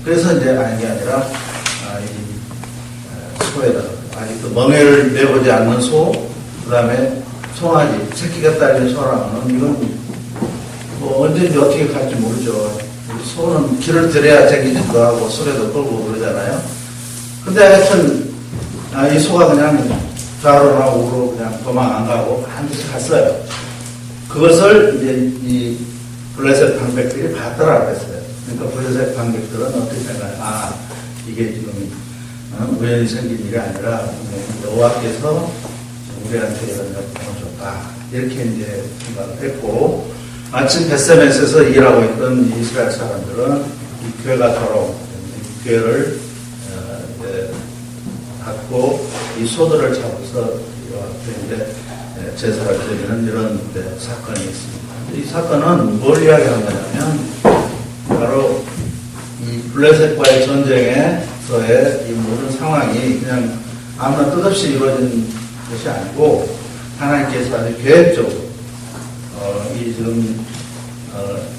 그래서 이제 아닌 게 아니라 이 소에다가 아직도 멍에를 내보지 않는 소, 그 다음에 송아지, 새끼가 딸린 소라면 이건 뭐 언제든지 어떻게 갈지 모르죠. 소는 길을 들여야 쟁기지도 하고 수레도 끌고 그러잖아요. 근데 하여튼 이 소가 그냥 좌로나 우로 그냥 도망 안 가고 반드시 갔어요. 그것을 이제 이 블레셋 방백들이 봤더라 그랬어요. 그러니까 블레셋 방백들은 어떻게 생각해요? 이게 지금 우연히 생긴 일이 아니라 여호와께서 우리한테 이런 역할을 줬다, 이렇게 이제 생각을 했고, 마침 벳세메스에서 일하고 있던 이스라엘 사람들은 이 괴가 돌아온 이 괴를 갖고 이 소들을 잡아서 이제 제사를 드리는 이런 사건이 있습니다. 이 사건은 뭘 이야기하는 거냐면 바로 이 블레셋과의 전쟁에서의 이 모든 상황이 그냥 아무나 뜻없이 이루어진 것이 아니고 하나님께서 아주 계획적으로 이 지금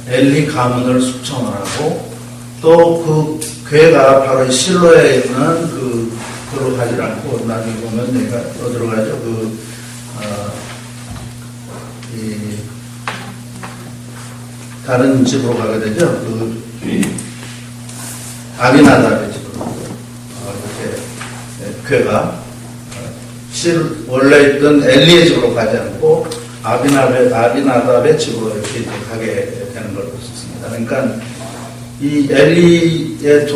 엘리 가문을 숙청을 하고 또 그 괴가 바로 실로에 있는 그로 가지 않고 나중에 보면 내가 어디로 가죠? 이 다른 집으로 가게 되죠. 아비나답의 집으로 이렇게 괴가 원래 있던 엘리의 집으로 가지 않고 아비나답의 집으로 이렇게 가게 되는 걸 볼 수 있습니다. 그러니까 이 엘리의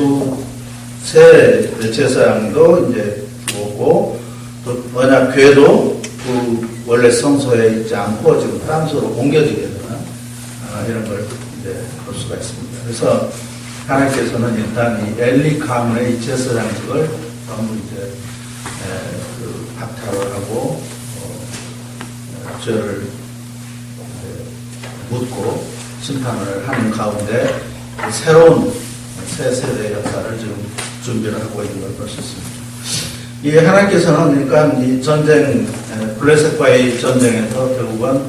새 제사장도 이제 죽었고, 또 만약 괴도 그 원래 성소에 있지 않고 지금 딴소로 옮겨지게 되는 이런 걸 이제 볼 수가 있습니다. 그래서 하나님께서는 일단 이 엘리 가문의 이 제사장직을 전부 이제 박탈을 하고 죄를 묻고 심판을 하는 가운데 새로운 새 세대의 역사를 지금 준비를 하고 있는 걸 볼 수 있습니다. 이 하나님께서는 그러니까 이 전쟁, 블레셋과의 전쟁에서 결국은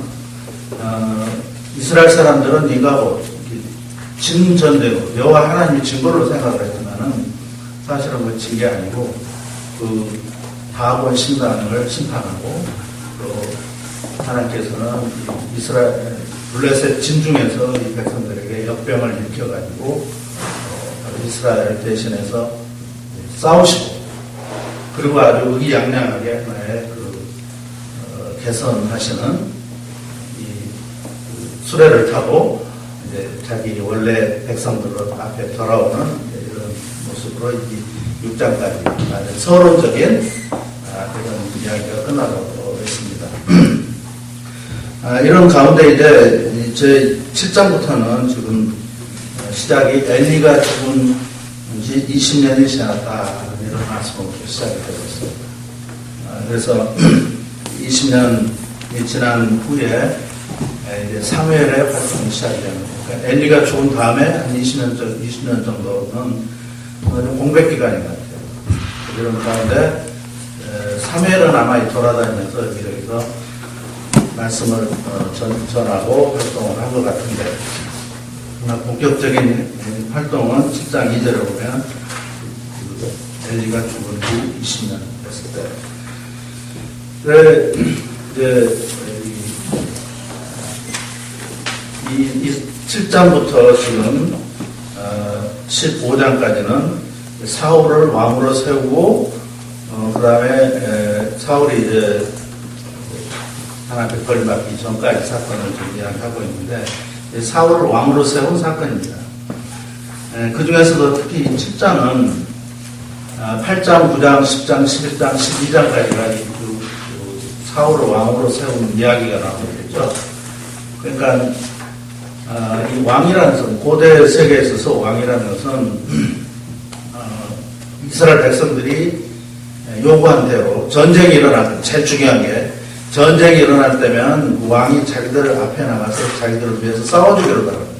이스라엘 사람들은 이거 진 전쟁으로 여호와 하나님이 진 걸로 생각을 했지만은 사실은 뭐 진 게 아니고 그 다곤 신당을 심판하고 또 하나님께서는 이스라엘 블레셋 진중에서 이 백성들에게 역병을 일으켜가지고 이스라엘 대신해서 싸우시고, 그리고 아주 의기양양하게 개선하시는 이 수레를 타고 이제 자기 원래 백성들 앞에 돌아오는 이런 모습으로 이 6장까지 아주 서론적인 그런 이야기가 끝나도록 했습니다. 이런 가운데 이제 제 7장부터는 지금 시작이 엘리가 죽은 지 20년이 지났다, 이런 말씀으로 시작이 되고 있습니다. 그래서 20년이 지난 후에 이제 사무엘의 활동이 시작이 됩니다. 그러니까 엘리가 죽은 다음에 한 20년 정도는 공백 기간인 것 같아요. 이런 가운데 사무엘은 아마 돌아다니면서 여기저기서 말씀을 전하고 활동을 한 것 같은데, 본격적인 활동은 7장 2절에 보면 엘리가 죽은 후 20년 됐을 때, 이제 이 7장부터 지금 15장까지는 사울을 왕으로 세우고, 그 다음에 사울이 이제 하나님께 벌받기 전까지 사건을 지금 이야기하고 있는데, 사울을 왕으로 세운 사건입니다. 그 중에서도 특히 7장은 8장, 9장, 10장, 11장, 12장까지가 사울을 왕으로 세운 이야기가 나오겠죠. 그러니까 이 왕이라는 것은, 고대 세계에 있어서 왕이라는 것은 이스라엘 백성들이 요구한 대로 전쟁이 일어나서 제일 중요한 게 전쟁이 일어날 때면 왕이 자기들 앞에 나가서 자기들을 위해서 싸워주기를 바랍니다.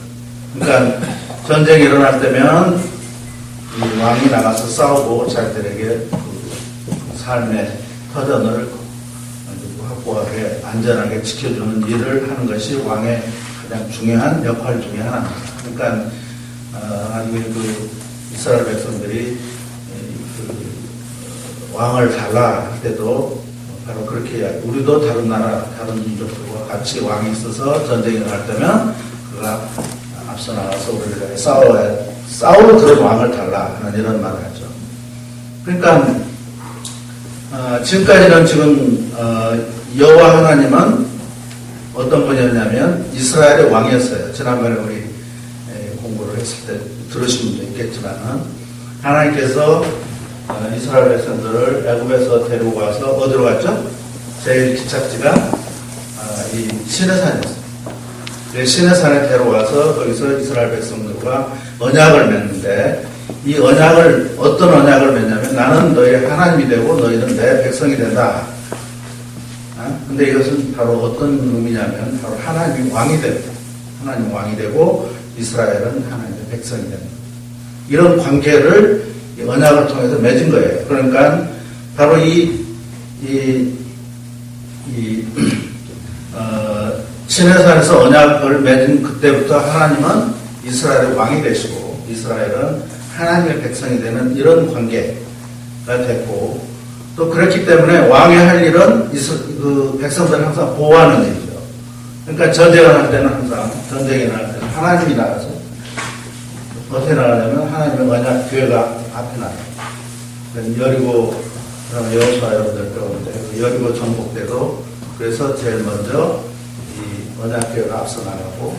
그러니까 전쟁이 일어날 때면 이 왕이 나가서 싸우고 자기들에게 그 삶의 터전을 확고하게 안전하게 지켜주는 일을 하는 것이 왕의 가장 중요한 역할 중에 하나입니다. 그러니까 하나님의 그 이스라엘 백성들이 그 왕을 달라 할 때도 바로 그렇게 우리도 다른 나라 다른 민족들과 같이 왕이 있어서 전쟁이 일어날 때면 그가 앞서 나가서 우리를 싸울 그런 왕을 달라 하는 이런 말을 하죠. 그러니까 지금까지는 지금 여호와 하나님은 어떤 분이었냐면 이스라엘의 왕이었어요. 지난번에 우리 공부를 했을 때 들으신 분도 있겠지만은 하나님께서 이스라엘 백성들을 애굽에서 데리고 와서 어디로 갔죠? 제일 기착지가 이 시내산이었어요. 시내산에 데려와서 거기서 이스라엘 백성들과 언약을 맺는데 이 언약을 어떤 언약을 맺냐면 나는 너희의 하나님이 되고 너희는 내 백성이 된다. 근데 이것은 바로 어떤 의미냐면 바로 하나님 왕이 되고 하나님 왕이 되고 이스라엘은 하나님의 백성이 됩니다. 이런 관계를 이 언약을 통해서 맺은 거예요. 그러니까 바로 시내산에서 언약을 맺은 그때부터 하나님은 이스라엘의 왕이 되시고 이스라엘은 하나님의 백성이 되는 이런 관계가 됐고 또 그렇기 때문에 왕이 할 일은 그 백성들을 항상 보호하는 일이죠. 그러니까 전쟁을 할 때는 항상 전쟁이 날 때는 하나님이 나가서 어떻게 나가냐면 하나님의 언약 교회가 앞에 나가요. 여리고 여호수아 여러분들 배우는데 여리고 정복 때도 그래서 제일 먼저 이 언약 교회가 앞서 나가고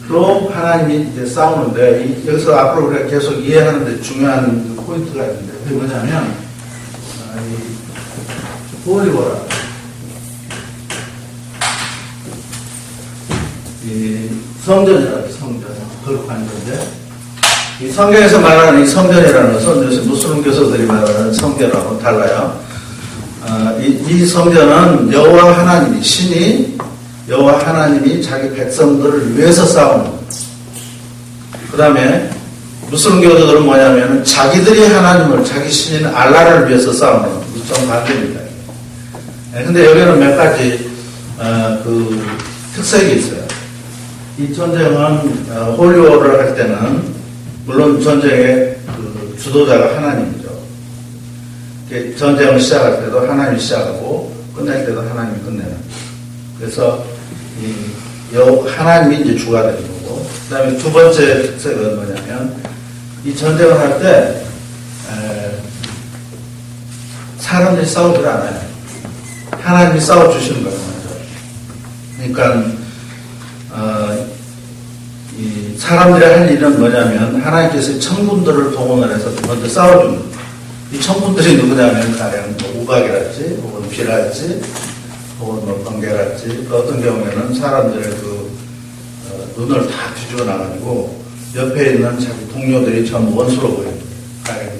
또 하나님이 이제 싸우는데 여기서 앞으로 우리가 계속 이해하는데 중요한 포인트가 있는데 그게 뭐냐면 이 홀리워라 이 성전이라고 성전 거룩한 존재 이 성경에서 말하는 이 성전이라는 것은 요새 무슬림 교사들이 말하는 성전하고 달라요. 이 성전은 여호와 하나님이 신이 여호와 하나님이 자기 백성들을 위해서 싸우는 그 다음에 무슬림 교도들은 뭐냐면 자기들이 하나님을 자기 신인 알라를 위해서 싸우는 좀 반대입니다. 근데 여기는 몇 가지 그 특색이 있어요. 이 전쟁은 홀리워를 할 때는 물론 전쟁의 그 주도자가 하나님이죠. 전쟁을 시작할 때도 하나님이 시작하고 끝낼 때도 하나님이 끝내는. 그래서 하나님이 이제 주가 되는 거고. 그 다음에 두 번째 특색은 뭐냐면 이 전쟁을 할 때 사람들이 싸우질 않아요. 하나님이 싸워주시는 거예요. 그러니까 이 사람들이 할 일은 뭐냐면 하나님께서 청군들을 동원을 해서 먼저 싸워주는 거예요. 이 청군들이 누구냐면 가령 뭐 우박이랄지 혹은 비랄지 혹은 뭐 번개랄지 어떤 경우에는 사람들의 그 눈을 다 뒤집어 나가지고 옆에 있는 자기 동료들이 전부 원수로 보입니다. 가령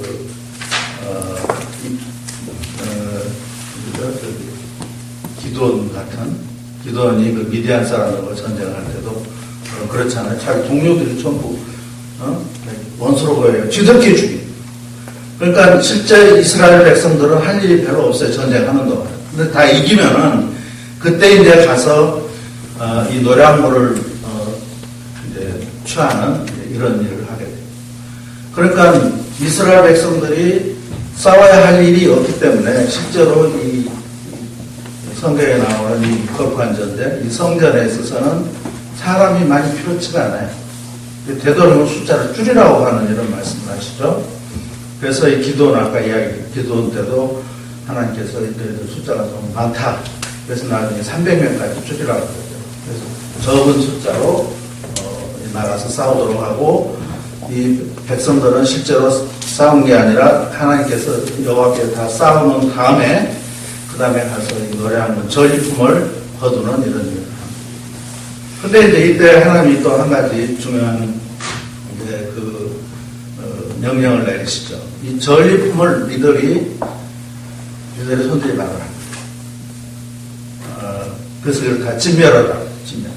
기도원이 그 미디안 사람들과 전쟁할 때도 그렇잖아요. 자기 동료들이 전부 원수로 보여요. 쥐들끼리 죽이. 그러니까 실제 이스라엘 백성들은 할 일이 별로 없어요. 전쟁하는 동안. 근데 다 이기면은 그때 이제 가서 이 노량물을 이제 취하는 이런 일을 하게 돼요. 그러니까 이스라엘 백성들이 싸워야 할 일이 없기 때문에 실제로 이 성경에 나오는 이 거룩한 전쟁, 이 성전에 있어서는 사람이 많이 필요치가 않아요. 되도록이면 숫자를 줄이라고 하는 이런 말씀을 하시죠. 그래서 이 기도는 아까 기도원 때도 하나님께서 이들 숫자가 좀 많다. 그래서 나중에 300명까지 줄이라고 그러죠. 그래서 적은 숫자로 나가서 싸우도록 하고 이 백성들은 실제로 싸운 게 아니라 하나님께서 여호와께 다 싸우는 다음에 그 다음에 가서 이 노래하는 전리품을 거두는 이런 일을 합니다. 근데 이제 이때 하나님이 또 한 가지 중요한 이제 그 명령을 내리시죠. 이 전리품을 니들이 손들이 말을 합니다. 그래서 이걸 다 진멸하다. 진멸.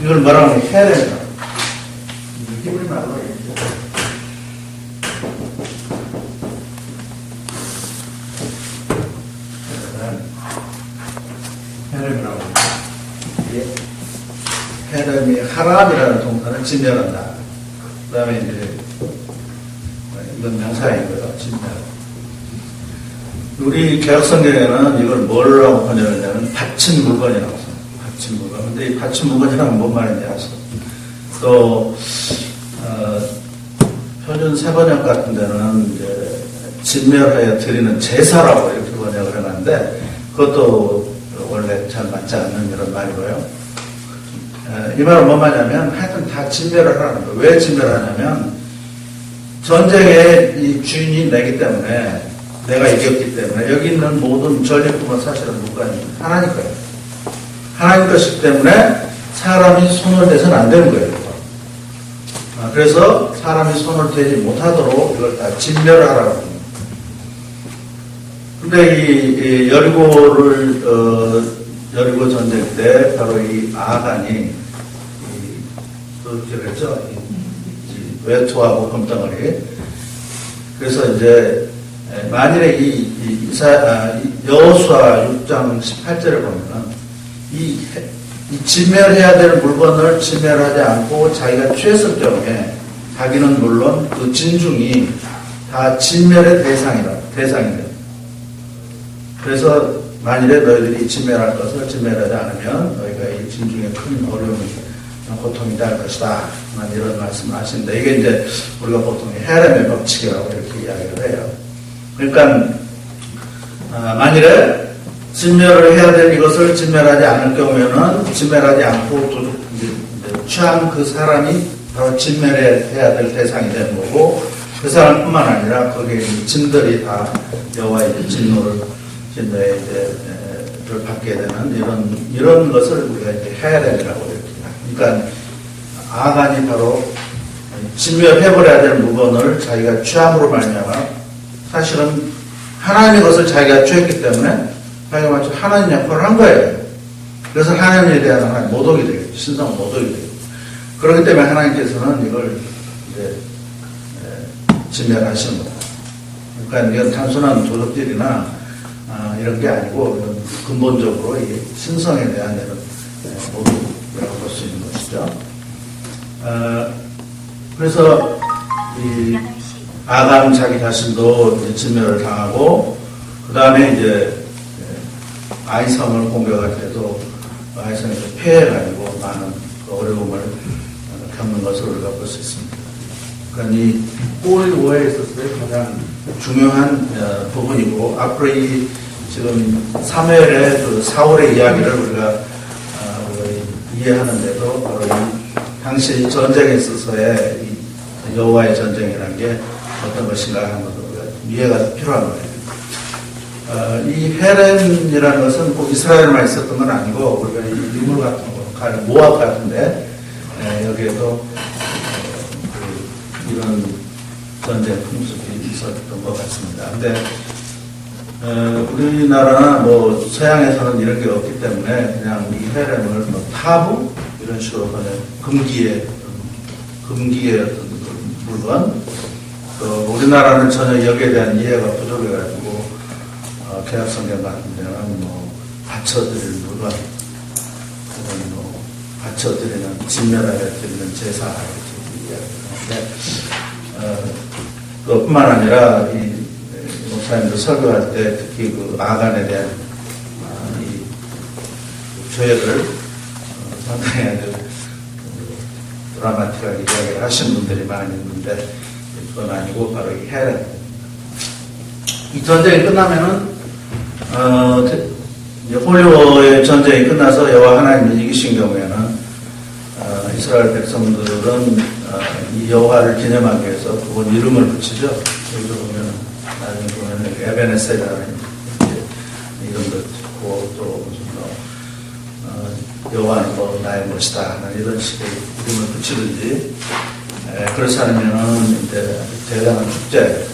이걸 뭐라고 하면 헤렘이다. 히브리 말로 얘기죠. 헤렘이라고 합니다. 헤렘이 하람이라는 동사는 진멸한다. 그 다음에 이제 이건 명사이고요. 진멸. 우리 개혁성경에는 이걸 뭐라고 번역하냐면 바친 물건이라고 써요. 바친 물건. 근데 이 바친 물건이라는 뭔 말인지 아세요? 또 표준 세번역 같은 데는 이제 진멸하여 드리는 제사라고 이렇게 번역을 해놨는데 그것도 원래 잘 맞지 않는 이런 말이고요. 이 말은 뭔 말이냐면 하여튼 다 진멸을 하는 거예요. 왜 진멸하냐면 전쟁의 이 주인이 내기 때문에 내가 이겼기 때문에 여기 있는 모든 전리품은 사실은 누가 하나님 거예요. 하나님 것이기 때문에 사람이 손을 대서는 안 되는 거예요. 그래서 사람이 손을 대지 못하도록 이걸 다 진멸하라고 합니다. 근데 이 여리고 전쟁 때 바로 이 아간이 그렇게 했죠. 외투하고 금덩어리. 그래서 이제 만일에 여호수아 6장 18절에 보면은 이 진멸해야 될 물건을 진멸하지 않고 자기가 취했을 경우에 자기는 물론 그 진중이 다 진멸의 대상이래요. 그래서 만일에 너희들이 진멸할 것을 진멸하지 않으면 너희가 이 진중에 큰 어려움이 고통이 될 것이다. 이런 말씀을 하시는데 이게 이제 우리가 보통 헤렘의 법칙이라고 이렇게 이야기를 해요. 그러니까 만일에 진멸을 해야 될 이것을 진멸하지 않을 경우에는 진멸하지 않고 취한 그 사람이 바로 진멸해야 될 대상이 되는 거고 그 사람뿐만 아니라 거기에 진들이 다 여호와의 진노를 받게 되는 이런 것을 우리가 이제 헤렘이라고 이렇게. 그러니까 아간이 바로 진멸해버려야 될 물건을 자기가 취함으로 말미암아 사실은 하나님의 것을 자기가 취했기 때문에 자기가 마치 하나님 역할을 한 거예요. 그래서 하나님에 대한 하나님 모독이 되겠죠. 신성 모독이 되겠죠. 그렇기 때문에 하나님께서는 이걸 이제 진멸하시는 겁니다. 그러니까 이건 단순한 도덕질이나 이런 게 아니고 이건 근본적으로 이 신성에 대한 이런 모독이라고 볼 수 있는 것이죠. 그래서 이 아간 자기 자신도 이제 진멸을 당하고 그 다음에 이제 아이성을 공격할 때도 아이성에서 패해가지고 많은 어려움을 겪는 것을 우리가 볼 수 있습니다. 그러니까 이 호리오에 있어서의 가장 중요한 부분이고 앞으로 이 지금 사무엘의 그 사울의 이야기를 우리가 이해하는데도 바로 이 당시 전쟁에 있어서의 이 여호와의 전쟁이라는 게 어떤 것인가 하는 것도 우리가 이해가 필요한 거예요. 이 헤렘이라는 것은 꼭 이스라엘만 있었던 건 아니고 우리가 이 유물 같은 거, 모압 같은데 여기에도 이런 전쟁 풍습이 있었던 것 같습니다. 근데 우리나라나 뭐 서양에서는 이런 게 없기 때문에 그냥 이 헤렘을 뭐 타부 이런 식으로 그냥 금기의 어떤 물건 또 우리나라는 전혀 여기에 대한 이해가 부족해가지고 개혁성경 같은 데는 뭐 바쳐드릴 물건 또는 뭐 바쳐드리는 진멸하여 드리는 제사 이렇게 이야기하는데 그뿐만 아니라 이 목사님들 설교할 때 특히 그 아간에 대한 이 죄를 상당히 아주 드라마틱하게 이야기를 하시는 분들이 많이 있는데 그건 아니고 바로 이 헤렘. 이 전쟁이 끝나면은 홀리오의 전쟁이 끝나서 여호와 하나님이 이기신 경우에는 이스라엘 백성들은 이 여호와를 기념하기 위해서 그분 이름을 붙이죠. 여기서 보면 나중에 보면 에베네셀이라는 이름도 짓고 또 무슨 여호와는 뭐 나의 것이다 이런 식의 이름을 붙이든지 그렇지 않으면은 이제 대단한 축제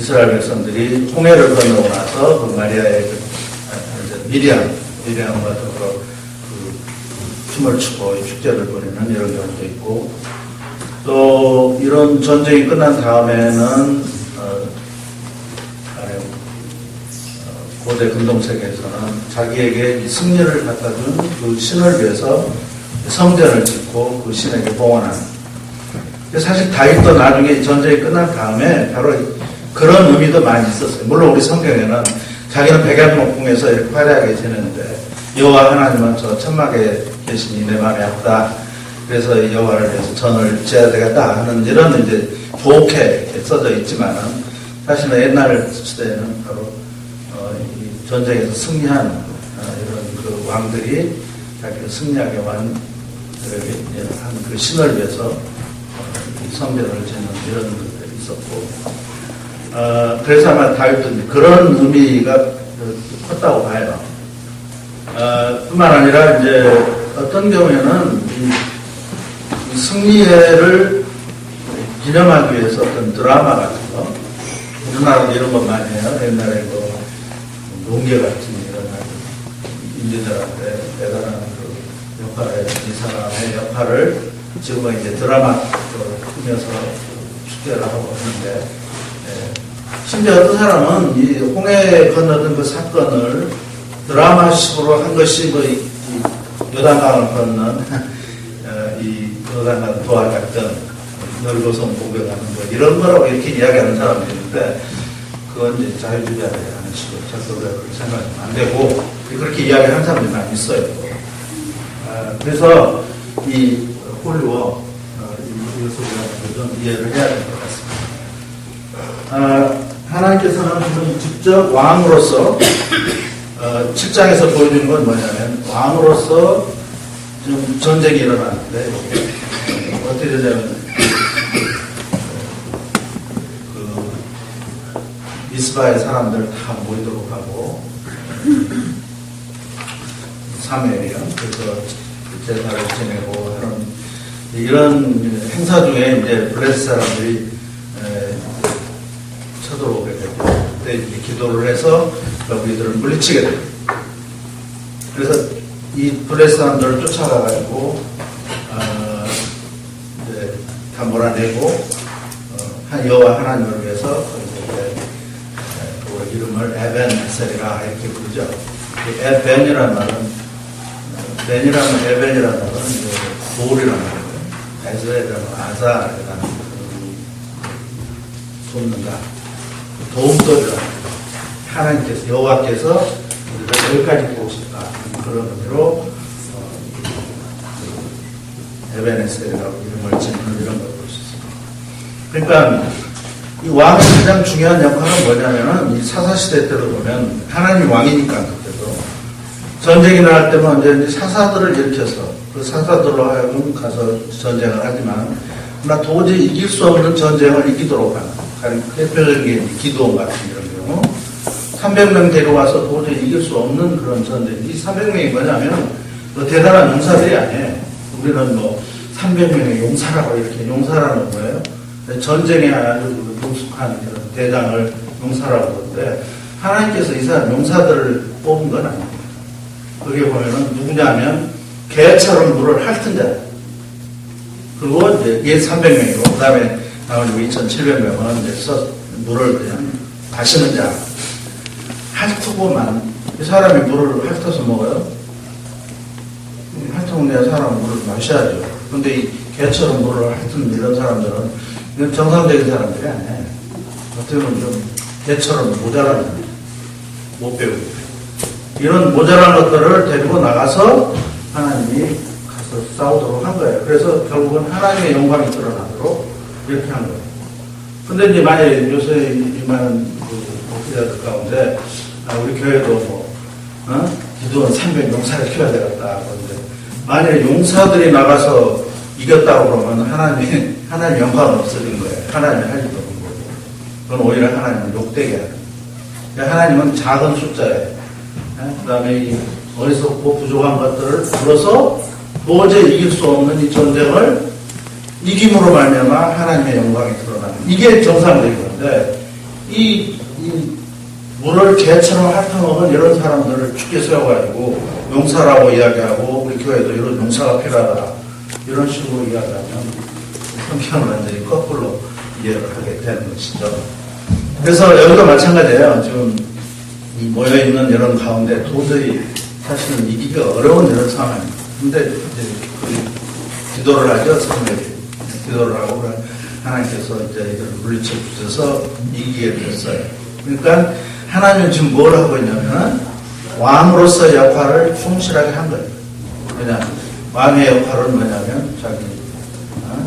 이스라엘 백성들이 홍해를 건너고 나서 그 마리아의 미리암과 더불어 그 춤을 추고 축제를 벌이는 이런 경우도 있고, 또 이런 전쟁이 끝난 다음에는 고대 근동세계에서는 자기에게 이 승리를 갖다 준 그 신을 위해서 성전을 짓고 그 신에게 봉헌하는. 사실 다윗도 나중에 전쟁이 끝난 다음에 바로 그런 의미도 많이 있었어요. 물론 우리 성경에는 자기는 백야목궁에서 이렇게 화려하게 지내는데 여호와 하나님은 저 천막에 계시니 내 마음에 없다. 그래서 여호와를 위해서 전을 지어야 되겠다 하는 이런 이제 좋게 써져 있지만은 사실은 옛날 시대에는 바로 이 전쟁에서 승리한 이런 그 왕들이 자기가 승리하게 한 그 신을 위해서 성전을 짓는 이런 것들이 있었고, 그래서 아마 다윗도 그런 의미가 컸다고 봐요. 뿐만 아니라 이제 어떤 경우에는 이 승리를 기념하기 위해서 어떤 드라마 같은 거, 우리나라도 이런 거 많이 해요. 옛날에 뭐 농계 같은 이런 인재들한테 대단한 그 역할을 이 사람의 역할을 지금은 이제 드라마로 꾸며서 축제를 하고 하는데, 심지어 어떤 사람은 이 홍해 건너던 그 사건을 드라마식으로 한 것이 뭐 이 요단강을 건넌 이 요단강 도하작전, 넓어성 공격하는 거 이런 거라고 이렇게 이야기하는 사람도 있는데, 그건 이제 자유주의자라는 식으로 절대로 그렇게 생각하면 안 되고 그렇게 이야기하는 사람들이 많이 있어요. 그래서 이 홀리워 이것을 좀 이해를 해야 될 것 같습니다. 하나님께서는 지금 직접 왕으로서 7장에서 보여주는 건 뭐냐면 왕으로서 지금 전쟁이 일어나는데 어떻게 되냐면 그 미스바의 사람들 다 모이도록 하고 사무엘이요. 그래서 제사를 지내고 하는 이런 행사 중에 이제 블레셋 사람들이 쳐들어오게 되고 그때 이제 기도를 해서 우리들을 물리치게 돼요. 그래서 이 블레셋 사람들을 쫓아가가지고 이제 다 몰아내고 여호와 하나님을 위해서 그 이름을 에벤에셀이라 이렇게 부르죠. 에벤이라는 말은 에벤이라는 말은 돌이라는 말이에요. 에셀이라는 아사라는 돕는다. 도움돌이라는 하나님께서 여호와께서 우리를 여기까지 보고 싶다. 그런 의미로 에벤에셀이라고 이름을 짓는 이런 걸 볼 수 있습니다. 그러니까 이 왕의 가장 중요한 역할은 뭐냐면은 이 사사시대 때로 보면 하나님 왕이니까 그때도 전쟁이 날 때면 이제 사사들을 일으켜서 그 사사들로 하여금 가서 전쟁을 하지만 그러나 도저히 이길 수 없는 전쟁을 이기도록 하는 대표적인 게 기드온 같은 이런 경우 300명 데려와서 도저히 이길 수 없는 그런 전쟁. 이 300명이 뭐냐면 뭐 대단한 용사들이 아니에요. 우리는 뭐 300명의 용사라고 이렇게 용사라는 거예요. 전쟁에 아주 능숙한 그런 대장을 용사라고 그러는데 하나님께서 이 사람 용사들을 뽑은 건 아닙니다. 거기에 보면은 누구냐면 개처럼 물을 핥은 자. 그리고 이제 얘 300명이고 그 다음에 나머지 2,700명은 이제 물을 그냥 마시는 자. 핥고만 이 사람이 물을 핥아서 먹어요? 핥아먹는 사람은 물을 마셔야죠. 근데 이 개처럼 물을 핥은 이런 사람들은 이건 정상적인 사람들이 아니에요. 어떻게 보면 좀 개처럼 모자란 못 배우고 이런 모자란 것들을 데리고 나가서 하나님이 가서 싸우도록 한 거예요. 그래서 결국은 하나님의 영광이 드러나도록 이렇게 한 거예요. 근데 이제 만약에 요새 이 많은 목회자들 가운데 우리 교회도 뭐 기도원 300 용사를 키워야 되겠다. 그런데 만약에 용사들이 나가서 이겼다고 그러면 하나님 영광은 없어진 거예요. 하나님이 할 일도 없는 거고. 그건 오히려 하나님을 욕되게 하는 거예요. 하나님은 작은 숫자예요. 그 다음에 이 어리석고 부족한 것들을 불러서 도저히 이길 수 없는 이 전쟁을 이김으로 말미암아 하나님의 영광이 드러나는 이게 정상적인 건데 이 물을 개처럼 핥아먹은 이런 사람들을 죽게 세워가지고 용사라고 이야기하고 우리 교회도 이런 용사가 필요하다 이런 식으로 이야기하면 성경을 완전히 거꾸로 이해를 하게 되는 것이죠. 그래서 여기도 마찬가지예요. 지금 이 모여있는 이런 가운데 도저히 사실은 이기기가 어려운 이런 상황입니다. 근데 이제 기도를 하죠. 사람들이 기도를 하고 하나님께서 이제 이들을 물리쳐 주셔서 이기게 됐어요. 그러니까 하나님은 지금 뭘 하고 있냐면 왕으로서의 역할을 충실하게 한 거예요. 그냥 왕의 역할은 뭐냐면 자기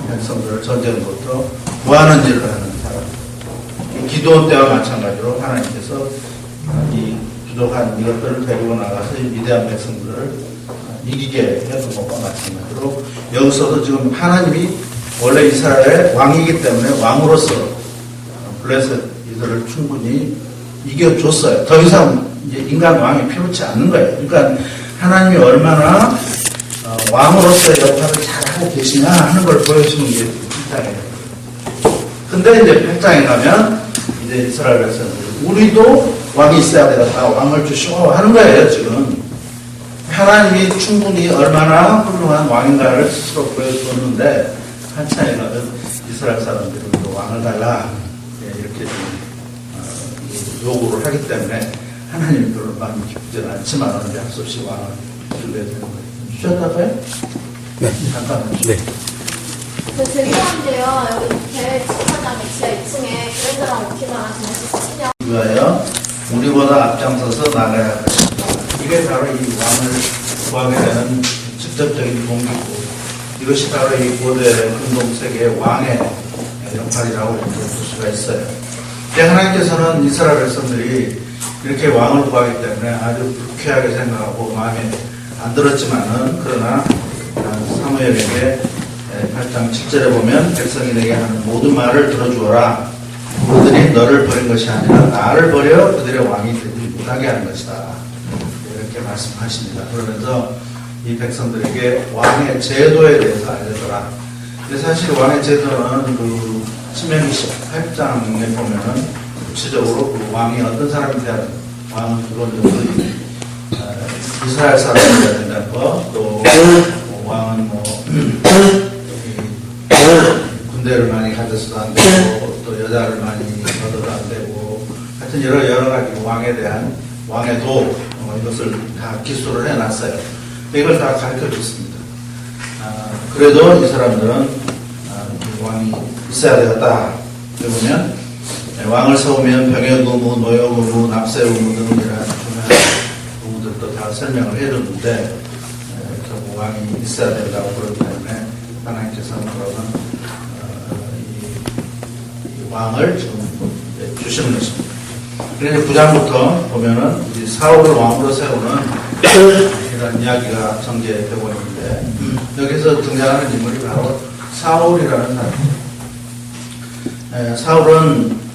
백성들을 전쟁부터 구하는 일을 하는 사람. 기도원 때와 마찬가지로 하나님께서 이 부족한 이것들을 데리고 나가서 이 위대한 백성들을 이기게 했던 것과 마찬가지로 여기서도 지금 하나님이 원래 이스라엘의 왕이기 때문에 왕으로서 블레셋 이들을 충분히 이겨줬어요. 더 이상 이제 인간 왕이 필요치 않는 거예요. 그러니까 하나님이 얼마나 왕으로서의 역할을 잘하고 계시냐 하는 걸 보여주는 게 8장이에요. 근데 이제 8장에 가면 이제 이스라엘 백성들 우리도 왕이 있어야 되겠다. 왕을 주시고 하는 거예요. 지금 하나님이 충분히 얼마나 훌륭한 왕인가를 스스로 보여주었는데 8장에 가면 이스라엘 사람들이 왕을 달라 이렇게 좀 요구를 하기 때문에 하나님이 별로 마음이 기쁘지 않지만 어느 할 수 없이 왕을 줄여야 되는 거예요. 주셨다고요? 네. 잠깐만요. 네. 죄송한데요. 여기 밑에 집사장의 지하 2층에 그랜드랑 오키나라 지내실 친형. 위하여 우리보다 앞장서서 나가야 할 것입니다. 이게 바로 이 왕을 구하게 되는 직접적인 동기고 이것이 바로 이 고대 근동세계의 왕의 역할이라고 볼 수가 있어요. 하나님께서는 이스라엘 백성들이 이렇게 왕을 구하기 때문에 아주 불쾌하게 생각하고 마음에 안 들었지만은 그러나 사무엘에게 8장 7절에 보면 백성이 내게 하는 모든 말을 들어주어라. 그들이 너를 버린 것이 아니라 나를 버려 그들의 왕이 되지 못하게 하는 것이다. 이렇게 말씀하십니다. 그러면서 이 백성들에게 왕의 제도에 대해서 알려줘라. 근데 사실 왕의 제도는 그 신명기 18장에 보면은 구체적으로 그 왕이 어떤 사람이 돼야 되는 왕은 기본적으로 이스라엘 사람이 돼야 된다는 거, 또 왕은 군대를 많이 가져서도 안 되고 또 여자를 많이 얻어도 안 되고 하여튼 여러 가지 왕에 대한 왕의 도 이것을 다 기술을 해놨어요. 이걸 다 가르쳐 줬습니다. 그래도 이 사람들은 왕이 있어야 되겠다. 그러면 왕을 세우면 병역 의무, 노역 의무, 납세 의무 등이라는 중요한 의무들도 다 설명을 해줬는데 결국 왕이 있어야 된다고 그러기 때문에 하나님께서는 그러면 이 왕을 지금 주시는 것입니다. 그래서 9장부터 보면은 이 사울을 왕으로 세우는 이런 이야기가 전개되고 있는데 여기서 등장하는 인물이 바로 사울이라는 사람입니다. 사울은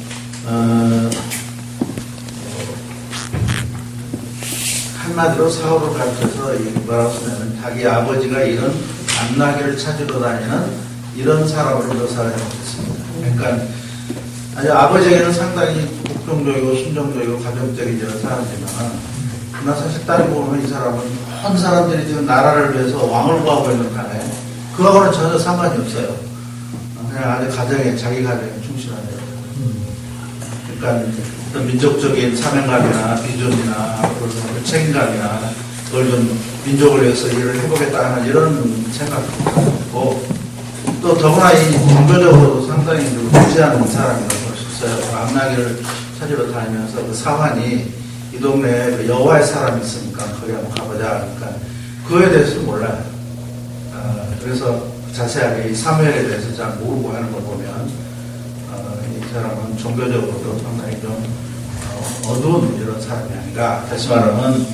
한마디로 사울을 가르쳐서 뭐라고 쓰냐면 자기 아버지가 이런 안나기를 찾으러 다니는 이런 사람으로 묘사를 해놓겠습니다. 그러니까 아주 아버지에게는 상당히 복종적이고 순종적이고 가정적인 이런 사람이지만 그러나 사실 따지고 보면 이 사람은 온 사람들이 지금 나라를 위해서 왕을 구하고 있는 간에 그거하고는 전혀 상관이 없어요. 그냥 아주 가정에 자기 가정에 충실하네요. 그러니까 어떤 민족적인 사명감이나 비전이나 그런 책임감이나 그걸 좀 민족을 위해서 일을 해보겠다 하는 이런 생각도 있고 또 더구나 이 종교적으로도 상당히 무지하는 사람이라고 볼 수 있어요. 암나기를 찾으러 다니면서 그 사환이 이 동네에 그 여호와의 사람이 있으니까 거기 한번 가보자. 그러니까 그거에 대해서는 몰라요. 그래서 자세하게 이 사무엘에 대해서 잘 모르고 하는 걸 보면 이 사람은 종교적으로도 상당히 좀 어두운 이런 사람이 아닌가. 다시 말하면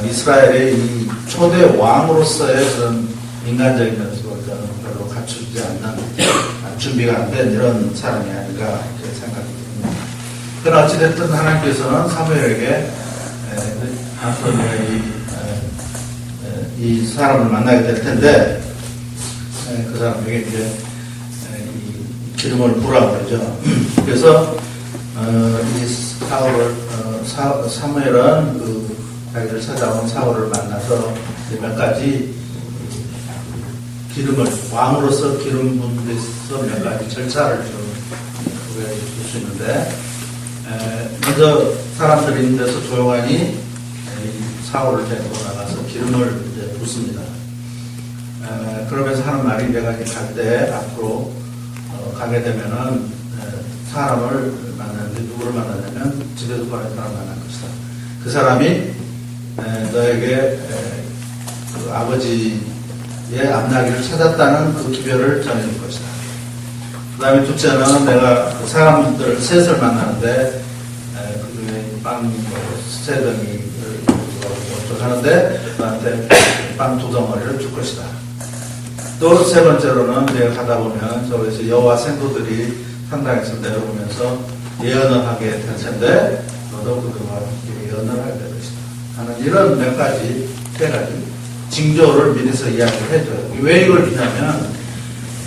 이스라엘의 이 초대 왕으로서의 그런 인간적인 연습을 별로 갖추지 않는 준비가 안 된 이런 사람이 아닌가 이렇게 생각이 듭니다. 그러나 어찌됐든 하나님께서는 사무엘에게 이 사람을 만나게 될 텐데 그 사람에게 이제 이 기름을 부으라고 그러죠. 그래서 이 사무엘은 그 자기를 찾아온 사울을 만나서 이제 몇 가지 기름을, 왕으로서 기름 붓는 데서 몇 가지 절차를 좀 소개해 줄 수 있는데, 먼저 사람들이 있는 데서 조용하니 사울을 데리고 나가서 기름을 이제 붓습니다. 그러면서 하는 말이, 내가 갈 때 앞으로 가게 되면은 사람을 만나는데, 누구를 만나냐면 집에서 보낸 사람을 만날 것이다. 그 사람이 너에게 그 아버지의 앞나기를 찾았다는 그 기별을 전해줄 것이다. 그 다음에 둘째는, 내가 그 사람들 셋을 만나는데 그 빵 세 덩이를 하는데 너한테 빵 2덩어리를 줄 것이다. 또 세 번째로는, 내가 가다 보면 저기서 여호와 생도들이 산당에서 내려오면서 예언을 하게 될 텐데 너도 그들과 예언을 하게 될 것이다 하는 이런 몇 가지, 세 가지 징조를 미리서 이야기를 해줘요. 왜 이걸 주냐면,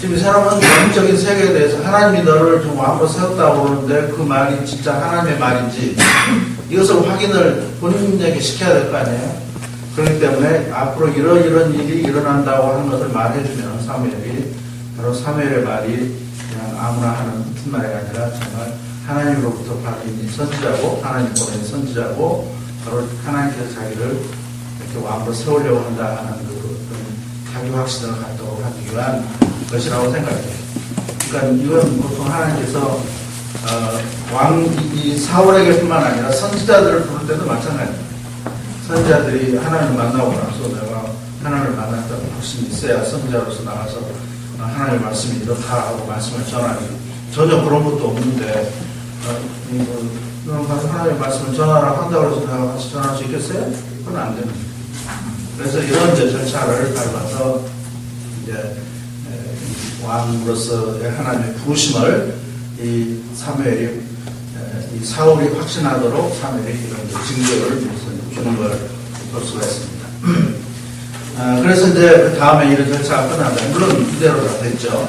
지금 이 사람은 영적인 세계에 대해서 하나님이 너를 좀 왕으로 세웠다고 그러는데 그 말이 진짜 하나님의 말인지 이것을 확인을 본인에게 시켜야 될 거 아니에요. 그렇기 때문에 앞으로 이런 일이 일어난다고 하는 것을 말해주면 사무엘이, 바로 사무엘의 말이 그냥 아무나 하는 말이 아니라 정말 하나님으로부터 받은 선지자고, 하나님 보낸 선지자고, 바로 하나님께서 자기를 이렇게 왕으로 세우려고 한다 하는 그 자기 확신을 갖도록 하기 위한 것이라고 생각해요. 그러니까 이건 보통 하나님께서 이 사울에게뿐만 아니라 선지자들을 부를 때도 마찬가지입니다. 선지자들이 하나님을 만나고 나서 내가 하나님을 만났다는 확신이 있어야 선지자로서 나가서 하나님의 말씀이 이렇다 하고 말씀을 전하니, 전혀 그런 것도 없는데 하나님의 말씀을 전하라 한다고 해서 내가 같이 전할 수 있겠어요? 그건 안 됩니다. 그래서 이런 이제 절차를 밟아서 이제 왕으로서의 하나님의 부르심을 이 사무엘이, 이 사울이 확신하도록 사무엘이 이런 징조를 주는 걸 볼 수가 있습니다. 그래서 이제 그 다음에 이런 절차가 끝나면, 물론 이대로 다 됐죠.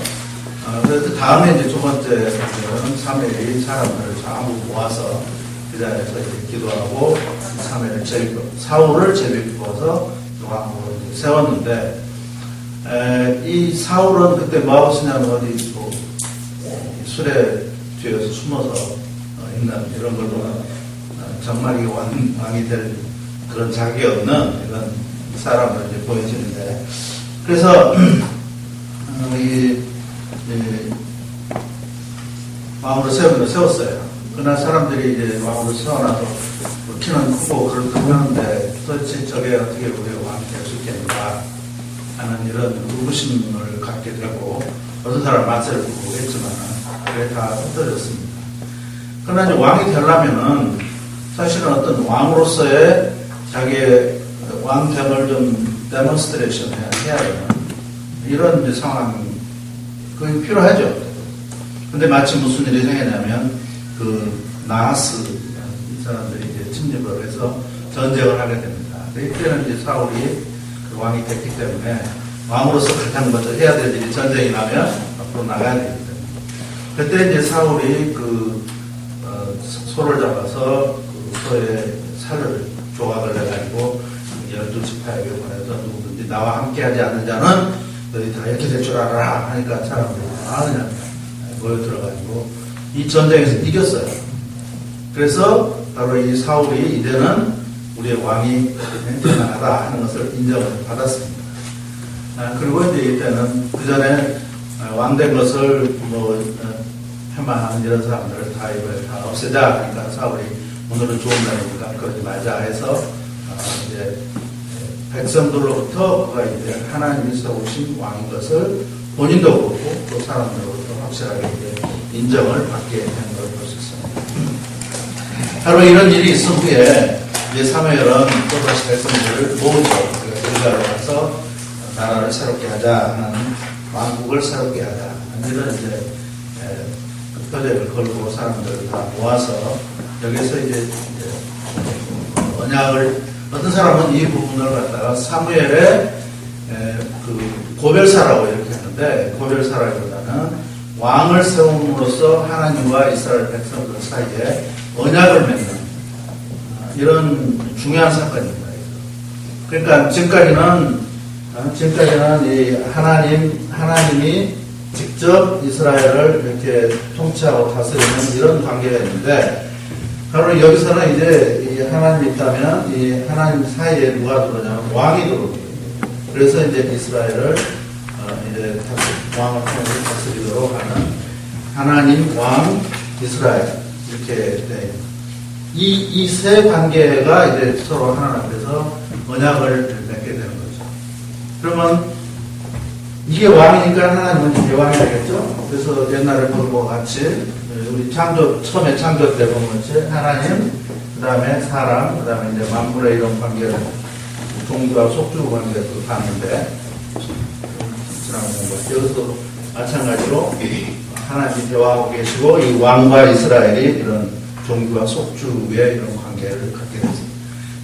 그래서 그 다음에 이제 두 번째 문제는 사무엘이 사람들을 전부 모아서 그 자리에서 이제 기도하고 사울을 제비 부어서 왕으로 세웠는데, 이 사울은 그때 뭐하고 쓰냐면 어디 뭐 술에 뒤에서 숨어서 있는 이런 걸로는 정말 이 왕이 될 그런 자격이 없는 이런 사람으로 이제 보여지는데, 그래서 이 왕으로 세웠어요. 그러나 사람들이 이제 왕으로 세워놔서 키는 크고 그러는데 도대체 저게 어떻게 우리 왕이 될 수 있겠는가 하는 이런 의구심을 갖게 되고, 어떤 사람 맛을 보고 했지만 그게 다 흩어졌습니다. 그러나 이제 왕이 되려면은 사실은 어떤 왕으로서의 자기의 왕됨을 좀 데몬스트레이션 해야 되는 이런 이제 상황, 그게 필요하죠. 근데 마침 무슨 일이 생겼냐면, 그 나하스 이 사람들이 이제 침입을 해서 전쟁을 하게 됩니다. 이때는 이제 사울이 그 왕이 됐기 때문에 왕으로서 가장 먼저 해야 될 일이, 전쟁이 나면 앞으로 나가야 되기 때문에, 그때 이제 사울이 그 소를 잡아서 그 소의 살을 조각을 내가지고 12지파에게 보내서 누구든지 나와 함께 하지 않는 자는 너희 다 이렇게 될 줄 알아라 하니까 사람들이 그냥 모여들어가지고 이 전쟁에서 이겼어요. 그래서 바로 이 사울이 이제는 우리의 왕이 가능하다 하는 것을 인정을 받았습니다. 그리고 이제 이때는 그 전에 왕된 것을 뭐 폄하하는 이런 사람들을 다 이걸 다 없애자 하니까 사울이 오늘은 좋은 날이니까 그러지 말자 해서 이제 백성들로부터 그가 이제 하나님이 세우신 왕인 것을 본인도 그렇고 또 사람들로부터 확실하게 이제 인정을 받게 된 걸 볼 수 있습니다. 바로 이런 일이 있은 후에 이제 사무엘은 또다시 백성들을 모으죠. 유다로 가서 나라를 새롭게 하자 하는, 왕국을 새롭게 하자 이런 이제 표제를 걸고 사람들을 다 모아서 여기서 이제 언약을, 어떤 사람은 이 부분을 갖다가 사무엘의 그 고별사라고 이렇게 하는데, 고별사라기보다는 왕을 세움으로써 하나님과 이스라엘 백성들 사이에 언약을 맺는 이런 중요한 사건입니다. 그러니까 지금까지는 이 하나님이 직접 이스라엘을 이렇게 통치하고 다스리는 이런 관계가 있는데, 바로 여기서는 이제 이 하나님이 있다면 이 하나님 사이에 누가 들어오냐면 왕이 들어옵니다. 그래서 이제 이스라엘을 이제 왕을 통해서 다스리도록 하는 하나님, 왕, 이스라엘 이렇게 돼. 이 세 관계가 이제 서로 하나 앞에서 언약을 맺게 되는 거죠. 그러면 이게 왕이니까 하나님은 이제 왕이 되겠죠. 그래서 옛날에 본 것 같이 우리 처음에 창조 때 보면 하나님, 그 다음에 사람, 그 다음에 이제 만물의 이런 관계를 종교와 속주 관계를 봤는데, 여기서도 마찬가지로 하나님이 대화하고 계시고 이 왕과 이스라엘이 이런 종교와 속주의 이런 관계를 갖게 됐습니다.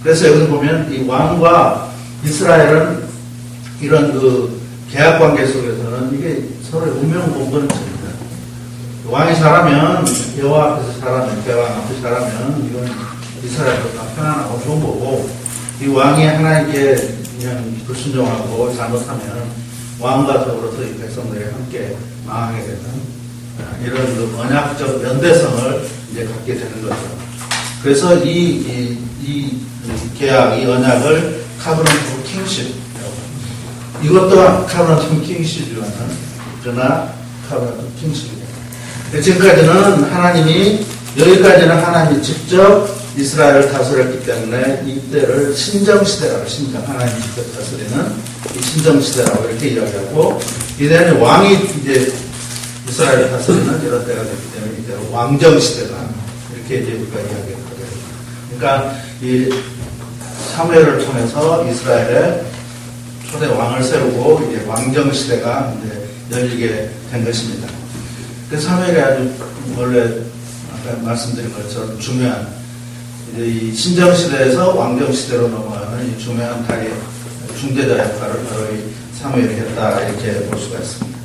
그래서 여기서 보면 이 왕과 이스라엘은 이런 그 계약 관계 속에서는 이게 서로의 운명 공존을 칩니다. 왕이 잘하면, 여호와 앞에서 잘하면, 대왕 앞에서 잘하면 이건 이스라엘도 다 편안하고 좋은 거고, 이 왕이 하나님께 그냥 불순종하고 잘못하면 왕과 더불어서 이 백성들이 함께 망하게 되는 이런 그 언약적 연대성을 이제 갖게 되는 거죠. 그래서 이 계약, 이 언약을 카브넌트 킹십, 이것도 카브넌트 킹십이라는, 그러나 카브넌트 킹십입니다. 지금까지는 여기까지는 하나님이 직접 이스라엘을 다스렸기 때문에 이때를 신정시대라고, 하나님이 직접 다스리는 이 신정시대라고 이렇게 이야기하고, 이때는 왕이 이제 이스라엘을 다스리는 이런 때가 됐기 때문에 이때는 왕정시대다. 이렇게 이제 우리가 이야기를 하게 됩니다. 그러니까 이 사무엘을 통해서 이스라엘의 초대 왕을 세우고 이제 왕정시대가 이제 열리게 된 것입니다. 그 사무엘이 아주 원래 아까 말씀드린 것처럼 중요한 이 신정시대에서 왕정시대로 넘어가는 이 중요한 다리 중재자 역할을 바로 이 사무엘이 했다, 이렇게 볼 수가 있습니다.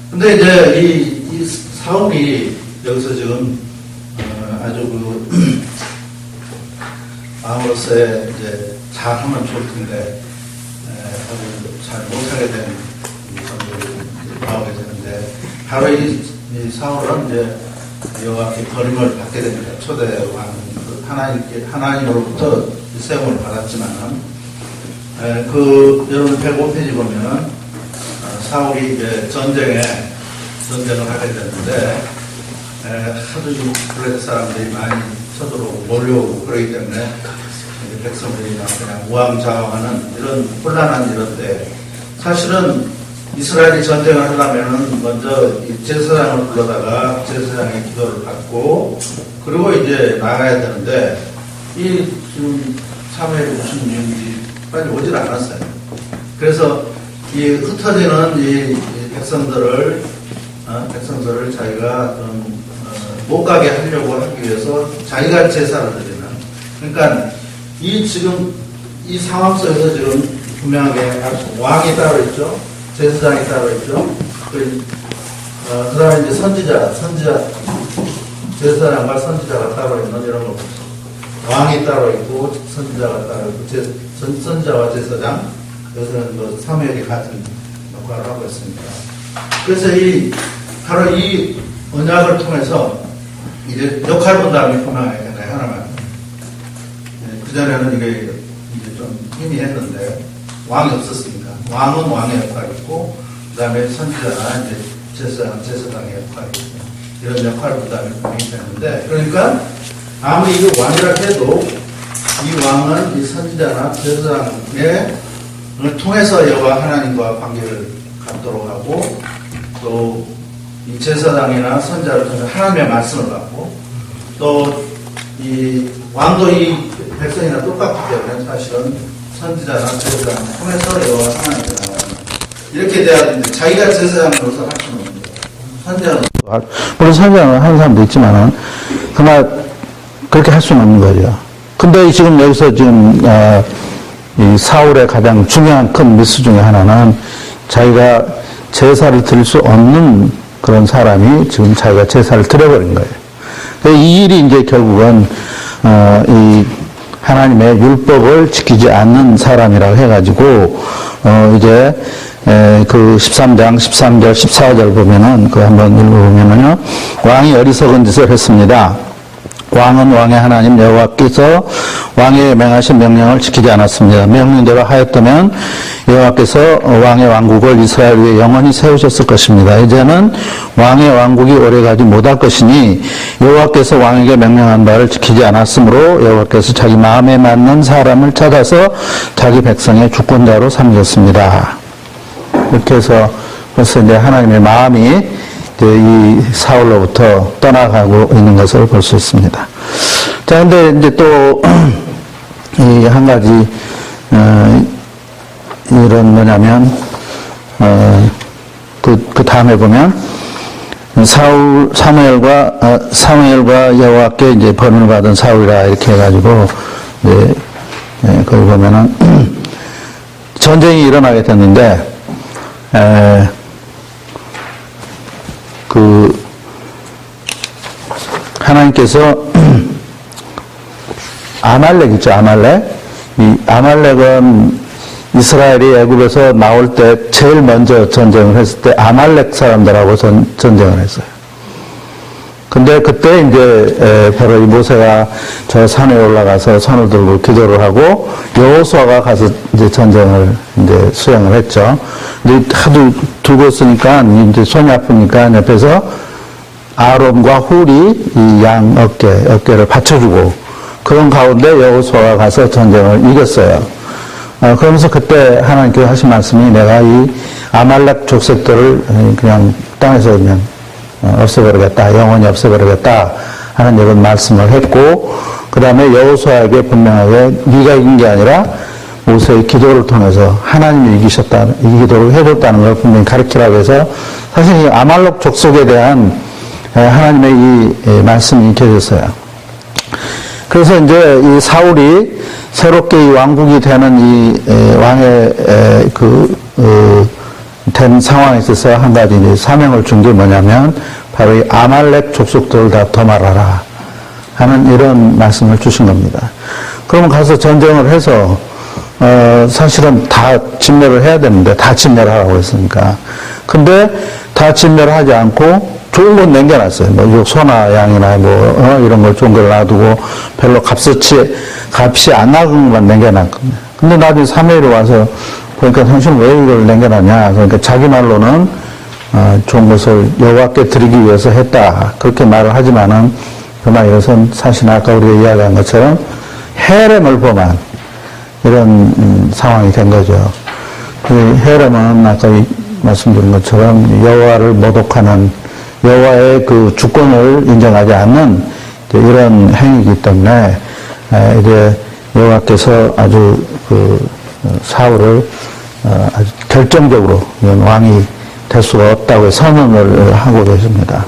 근데 이제 이 사울이 여기서 지금 아주 왕으로서의 이제 잘하면 좋을 텐데 잘 못하게 된 점들이 나오게 되는데, 바로 이 사울은 이제 여호와께 버림을 받게 됩니다. 초대 왕, 하나님으로부터 세움을 받았지만, 여러분 105페이지 보면, 사울이 이제 전쟁을 하게 되는데, 하도 좀 블레셋 사람들이 많이 서두르고 몰려오고 그러기 때문에, 백성들이 그냥 우왕좌왕하는 이런 혼란한 이런 때, 사실은 이스라엘이 전쟁을 하려면은 먼저 제사장을 불러다가 제사장의 기도를 받고, 그리고 이제 나가야 되는데, 지금 사무엘이 무슨 이유인지 빨리 오질 않았어요. 그래서 이 흩어지는 이 백성들을 자기가 못 가게 하려고 하기 위해서 자기가 제사를 드리는, 그러니까 지금 이 상황 속에서 지금 분명하게 왕이 따로 있죠. 제사장이 따로 있죠. 그 다음에 이제 선지자, 제사장과 선지자가 따로 있는 이런 거. 왕이 따로 있고, 선지자가 따로 있고, 선지자와 제사장, 여기서는 뭐 사무엘이 같은 역할을 하고 있습니다. 그래서 바로 이 언약을 통해서 이제 역할 분담이 분명하게 하나만. 그전에는 이게 이제 좀 희미했는데, 왕이 없었습니다. 왕은 왕의 역할이 있고, 그 다음에 선지자나 이제 제사장의 역할이 있고, 이런 역할 부담이 분명히 되는데, 그러니까 아무리 이게 왕이라 해도 이 왕은 이 선지자나 제사장을 통해서 여호와 하나님과 관계를 갖도록 하고, 또 이 제사장이나 선지자를 통해서 하나님의 말씀을 받고, 또 이 왕도 이 백성이나 똑같기 때문에 사실은 선지자나 제사장을 통해서 여호와 하나님께 나가는, 이렇게 돼야 되는데, 자기가 제사장으로서 할 수는 없는 거예요. 선지자는 물론 선지자는 하는 사람도 있지만은 그날 그렇게 할 수는 없는 거죠. 근데 지금 여기서 이 사울의 가장 중요한 큰 미스 중에 하나는 자기가 제사를 드릴 수 없는 그런 사람이 지금 자기가 제사를 드려버린 거예요. 이 일이 이제 결국은, 이 하나님의 율법을 지키지 않는 사람이라고 해가지고, 이제, 그 13장, 13절, 14절 보면은, 그 한번 읽어보면은요, 왕이 어리석은 짓을 했습니다. 왕은 왕의 하나님 여호와께서 왕의 명하신 명령을 지키지 않았습니다. 명령대로 하였다면 여호와께서 왕의 왕국을 이스라엘 위에 영원히 세우셨을 것입니다. 이제는 왕의 왕국이 오래가지 못할 것이니 여호와께서 왕에게 명령한 바를 지키지 않았으므로 여호와께서 자기 마음에 맞는 사람을 찾아서 자기 백성의 주권자로 삼으셨습니다. 이렇게 해서 벌써 이제 하나님의 마음이 이 사울로부터 떠나가고 있는 것을 볼 수 있습니다. 자, 근데 이제 또, 이 한 가지, 이런 뭐냐면, 그 다음에 보면, 사무엘과 여호와께 이제 번을 받은 사울이라 이렇게 해가지고, 이제, 거기 보면은, 전쟁이 일어나게 됐는데, 하나님께서 아말렉 있죠, 아말렉. 이 아말렉은 이스라엘이 애굽에서 나올 때 제일 먼저 전쟁을 했을 때 아말렉 사람들하고 전쟁을 했어요. 근데 그때 이제 바로 이 모세가 저 산에 올라가서 손을 들고 기도를 하고 여호수아가 가서 이제 전쟁을 이제 수행을 했죠. 근데 하도 두고 있으니까 이제 손이 아프니까 옆에서 아론과 훌이 이 양 어깨를 받쳐주고 그런 가운데 여호수아가 가서 전쟁을 이겼어요. 그러면서 그때 하나님께서 하신 말씀이 내가 이 아말렉 족속들을 그냥 땅에서 그냥 없애버리겠다, 영원히 없애버리겠다 하는 이런 말씀을 했고, 그 다음에 여호수아에게 분명하게 네가 이긴 게 아니라 모세의 기도를 통해서 하나님이 이기도록 해줬다는 걸 분명히 가르치라고 해서 사실 이 아말렉 족속에 대한 하나님의 이 말씀이 익혀졌어요. 그래서 이제 이 사울이 새롭게 이 왕국이 되는 이 왕의 된 상황에 있어서 한 가지 이제 사명을 준 게 뭐냐면 바로 이 아말렉 족속들을 다 도말하라 하는 이런 말씀을 주신 겁니다. 그러면 가서 전쟁을 해서 사실은 다 진멸을 해야 되는데 다 진멸하라고 했으니까. 근데 다 진멸하지 않고 좋은 건 남겨놨어요. 뭐 소나 양이나 뭐 이런 걸 좋은 걸 놔두고 별로 값이 안 나간 것만 남겨놨거든요. 근데 나중에 사무엘이 와서 그러니까 당신 왜 이걸 남겨놨냐. 그러니까 자기 말로는 좋은 것을 여호와께 드리기 위해서 했다. 그렇게 말을 하지만은 그러나 이것은 사실 아까 우리가 이야기한 것처럼 헤렘을 범한 이런 상황이 된 거죠. 헤렘은 아까 말씀드린 것처럼 여호와를 모독하는 여호와의 그 주권을 인정하지 않는 이런 행위이기 때문에 이제 여호와께서 아주 사울을 아주 결정적으로 왕이 될 수가 없다고 선언을 하고 계십니다.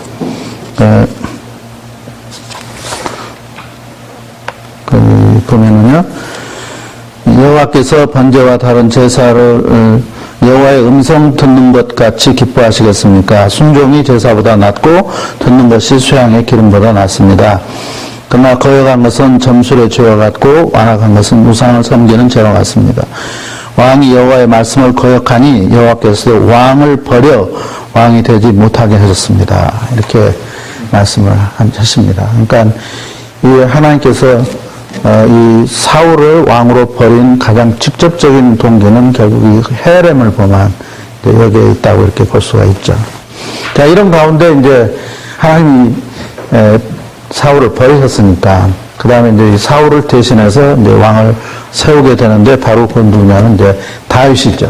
보면은요, 여호와께서 번제와 다른 제사를 여호와의 음성 듣는 것 같이 기뻐하시겠습니까? 순종이 제사보다 낫고 듣는 것이 수양의 기름보다 낫습니다. 그러나 거역한 것은 점술의 죄와 같고 완악한 것은 우상을 섬기는 죄와 같습니다. 왕이 여호와의 말씀을 거역하니 여호와께서 왕을 버려 왕이 되지 못하게 하셨습니다. 이렇게 말씀을 하십니다. 그러니까 이 하나님께서 이 사울을 왕으로 버린 가장 직접적인 동기는 결국 이 헤렘을 범한 여기에 있다고 이렇게 볼 수가 있죠. 자, 이런 가운데 이제 하나님이 사울을 버리셨으니까 그 다음에 이제 사울을 대신해서 이제 왕을 세우게 되는데 바로 그 누구냐면 이제 다윗이죠.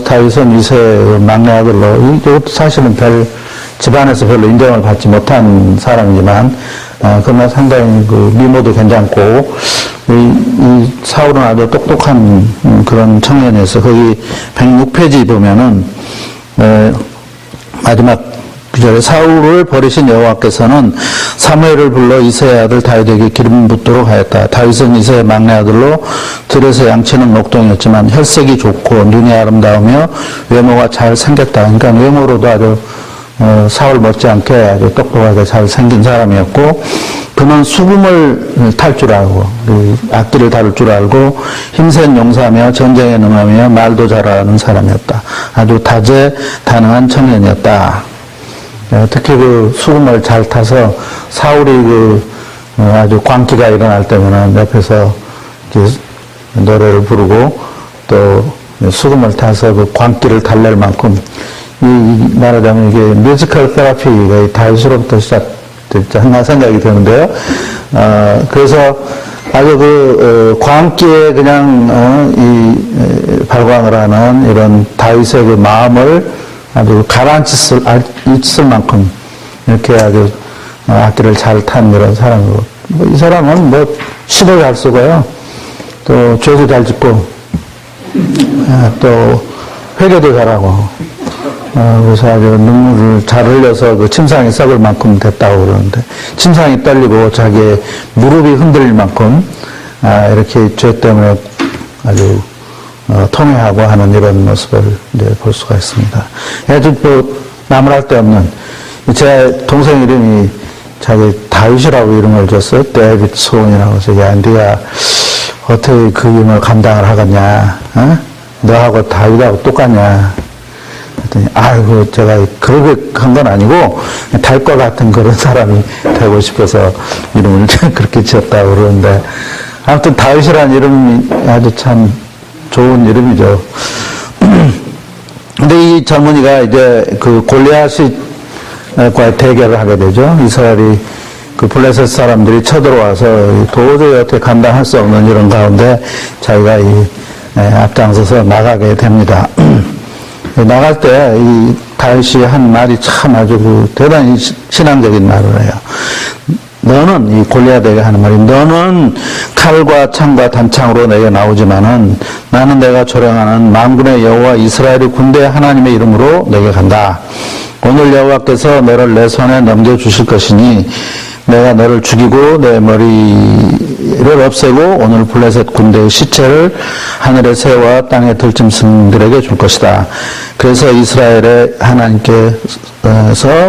다윗은 이세의 막내 아들로 이것도 사실은 집안에서 별로 인정을 받지 못한 사람이지만 그러나 상당히 그 미모도 괜찮고 이 사울은 아주 똑똑한 그런 청년이어서 거기 106페이지 보면은 마지막 구절에 사울을 버리신 여호와께서는 사무엘을 불러 이새의 아들 다윗에게 기름 붓도록 하였다. 다윗은 이새의 막내 아들로 들에서 양치는 목동이었지만 혈색이 좋고 눈이 아름다우며 외모가 잘 생겼다. 그러니까 외모로도 아주 사울 못지않게 아주 똑똑하게 잘 생긴 사람이었고, 그는 수금을 탈 줄 알고, 악기를 다룰 줄 알고, 힘센 용사며 전쟁에 능하며 말도 잘하는 사람이었다. 아주 다재다능한 청년이었다. 특히 그 수금을 잘 타서 사울이 아주 광기가 일어날 때면은 옆에서 노래를 부르고 또 수금을 타서 그 광기를 달랠 만큼 말하자면 이게 뮤지컬 테라피가 다윗으로부터 시작됐지 않나 생각이 드는데요. 그래서 아주 광기에 그냥 발광을 하는 이런 다윗의 그 마음을 아주 가라앉힐 만큼 이렇게 아주 악기를 잘 탄 이런 사람이고, 이 사람은 시도 잘 쓰고요, 또 죄도 잘 짓고, 또 회개도 잘하고, 그래서 아주 눈물을 잘 흘려서 그 침상이 썩을 만큼 됐다고 그러는데, 침상이 떨리고 자기의 무릎이 흔들릴 만큼 이렇게 죄 때문에 아주 통회하고 하는 이런 모습을 이제 볼 수가 있습니다. 아주 나무랄 데 없는, 제 동생 이름이 자기 다윗이라고 이름을 줬어요. 데이빗 소원이라고. 야, 네가 어떻게 그 이름을 감당을 하겠냐? 너하고 다윗하고 똑같냐? 그랬더니, 아이고, 제가 그렇게 한 건 아니고, 달과 같은 그런 사람이 되고 싶어서 이름을 그렇게 지었다고 그러는데, 아무튼 다윗이라는 이름이 아주 참 좋은 이름이죠. 근데 이 젊은이가 이제 그 골리앗과의 대결을 하게 되죠. 이스라엘이 그 블레셋 사람들이 쳐들어와서 도저히 어떻게 감당할 수 없는 이런 가운데 자기가 앞장서서 나가게 됩니다. 나갈 때 이 다윗이 한 말이 참 아주 대단히 신앙적인 말을 해요. 너는, 이 골리앗에게 하는 말이, 너는 칼과 창과 단창으로 내게 나오지만은 나는 내가 조령하는 만군의 여호와 이스라엘의 군대 하나님의 이름으로 내게 간다. 오늘 여호와께서 너를 내 손에 넘겨주실 것이니 내가 너를 죽이고 내 머리를 없애고 오늘 블레셋 군대의 시체를 하늘의 새와 땅의 들짐승들에게 줄 것이다. 그래서 이스라엘의 하나님께서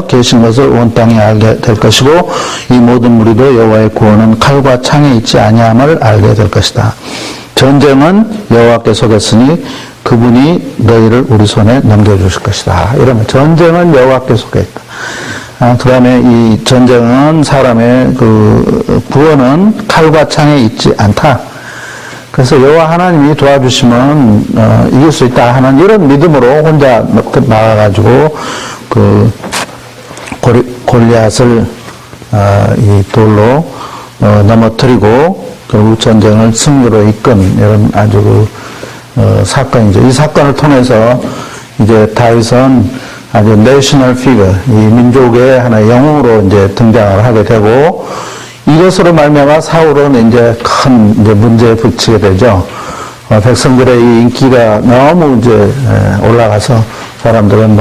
계신 것을 온 땅에 알게 될 것이고 이 모든 무리도 여호와의 구원은 칼과 창에 있지 아니함을 알게 될 것이다. 전쟁은 여호와께 속했으니 그분이 너희를 우리 손에 넘겨주실 것이다. 이러면 전쟁은 여호와께 속해 있다. 그 다음에 이 전쟁은 사람의 그 구원은 칼과 창에 있지 않다. 그래서 여호와 하나님이 도와주시면 이길 수 있다 하는 이런 믿음으로 혼자 나가가지고 그 골리앗을 이 돌로 넘어뜨리고 결국 전쟁을 승리로 이끈 이런 아주 사건이죠. 이 사건을 통해서 이제 다윗은 아주 내셔널 피거, 이 민족의 하나의 영웅으로 이제 등장을 하게 되고, 이것으로 말미암아 사울은 이제 큰 이제 문제에 부딪히게 되죠. 백성들의 이 인기가 너무 이제 올라가서 사람들은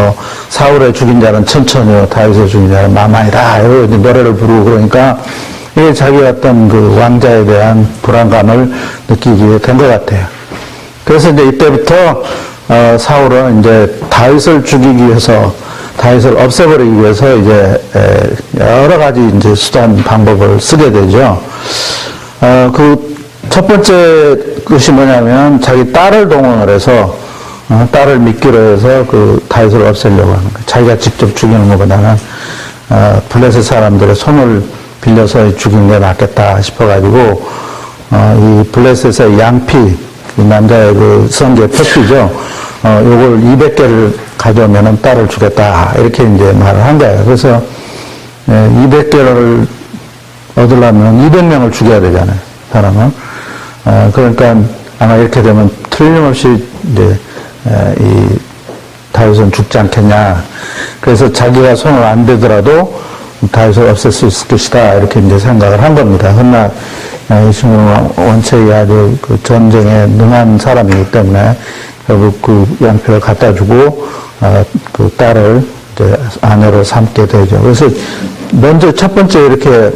사울의 죽인 자는 천천히요, 다윗의 죽인 자는 만만이다, 이러고 이제 노래를 부르고 그러니까 이게 자기 어떤 그 왕자에 대한 불안감을 느끼게 된 것 같아요. 그래서 이제 이때부터 사울은 이제 다윗을 죽이기 위해서, 다윗을 없애버리기 위해서 이제 여러 가지 이제 수단 방법을 쓰게 되죠. 그 첫 번째 것이 뭐냐면 자기 딸을 동원을 해서 딸을 미끼로 해서 그 다윗을 없애려고 하는 거예요. 자기가 직접 죽이는 것보다는 블레셋 사람들의 손을 빌려서 죽이는 게 낫겠다 싶어가지고 이 블레셋의 양피, 이 남자의 그 성계 표피죠. 요걸 200개를 가져오면은 딸을 주겠다. 이렇게 이제 말을 한 거예요. 그래서 200개를 얻으려면 200명을 죽여야 되잖아요. 사람은. 그러니까 아마 이렇게 되면 틀림없이 이제 이 다윗은 죽지 않겠냐. 그래서 자기가 손을 안 대더라도 다윗을 없앨 수 있을 것이다. 이렇게 이제 생각을 한 겁니다. 그러나 이 친구는 원체 아주 그 전쟁에 능한 사람이기 때문에 결국 그 양피를 갖다 주고 그 딸을 이제 아내로 삼게 되죠. 그래서 먼저 첫 번째 이렇게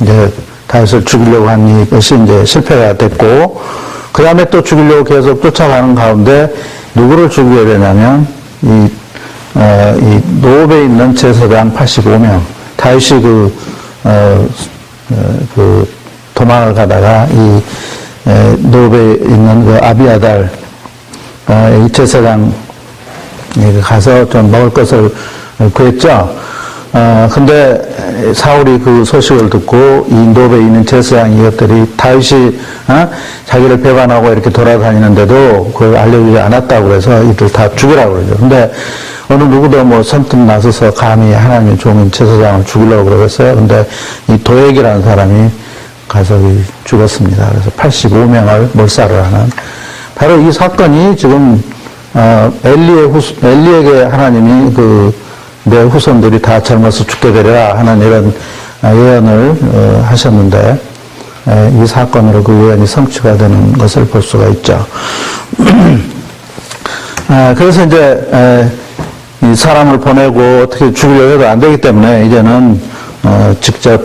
이제 다윗을 죽이려고 한 이것이 이제 실패가 됐고, 그 다음에 또 죽이려고 계속 쫓아가는 가운데 누구를 죽여야 되냐면 이 이 노업에 있는 제사장 85명, 다윗이 도망을 가다가 이 노업에 있는 그 아비아달 이 제사장 가서 좀 먹을 것을 구했죠. 근데 사울이 그 소식을 듣고 이 노업에 있는 제사장 이것들이 다윗이 자기를 배반하고 이렇게 돌아다니는데도 그걸 알려주지 않았다고 그래서 이들 다 죽이라고 그러죠. 근데 어느 누구도 뭐 선뜻 나서서 감히 하나님의 종인 제사장을 죽이려고 그러겠어요. 근데 이 도액이라는 사람이 가서 죽었습니다. 그래서 85명을 몰살을 하는 바로 이 사건이 지금 엘리에게 하나님이 내 후손들이 다 젊어서 죽게 되리라 하는 이런 예언을 하셨는데 이 사건으로 그 예언이 성취가 되는 것을 볼 수가 있죠. 그래서 이제 이 사람을 보내고 어떻게 죽이려고 해도 안 되기 때문에 이제는 직접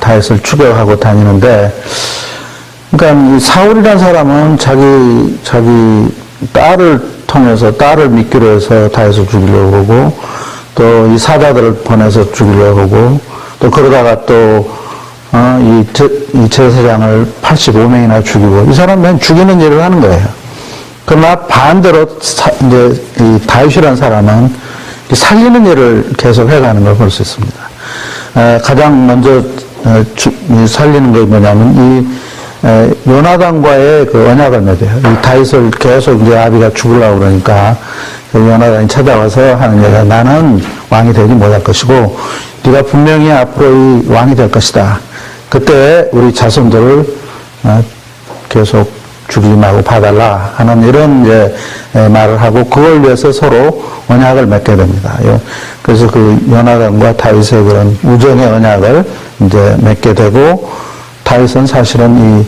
다윗을 추격하고 다니는데, 그러니까 이 사울이라는 사람은 자기 딸을 통해서 딸을 미끼로 해서 다윗을 죽이려고 하고, 또 이 사자들을 보내서 죽이려고 하고, 또 그러다가 또 이 제사장을 85명이나 죽이고, 이 사람은 죽이는 일을 하는 거예요. 그러나 반대로 이제 이 다윗이라는 사람은 살리는 일을 계속 해가는 걸 볼 수 있습니다. 가장 먼저 살리는 게 뭐냐면 요나단과의 그 언약을 맺어요. 이 다윗을 계속 이제 아비가 죽으려고 그러니까 그 요나단이 찾아와서 하는 얘기가 나는 왕이 되지 못할 것이고 네가 분명히 앞으로 이 왕이 될 것이다. 그때 우리 자손들을 계속 죽이지 말고 봐달라 하는 이런 이제 말을 하고 그걸 위해서 서로 언약을 맺게 됩니다. 그래서 그 요나단과 다윗의 그런 우정의 언약을 이제 맺게 되고 다윗은 사실은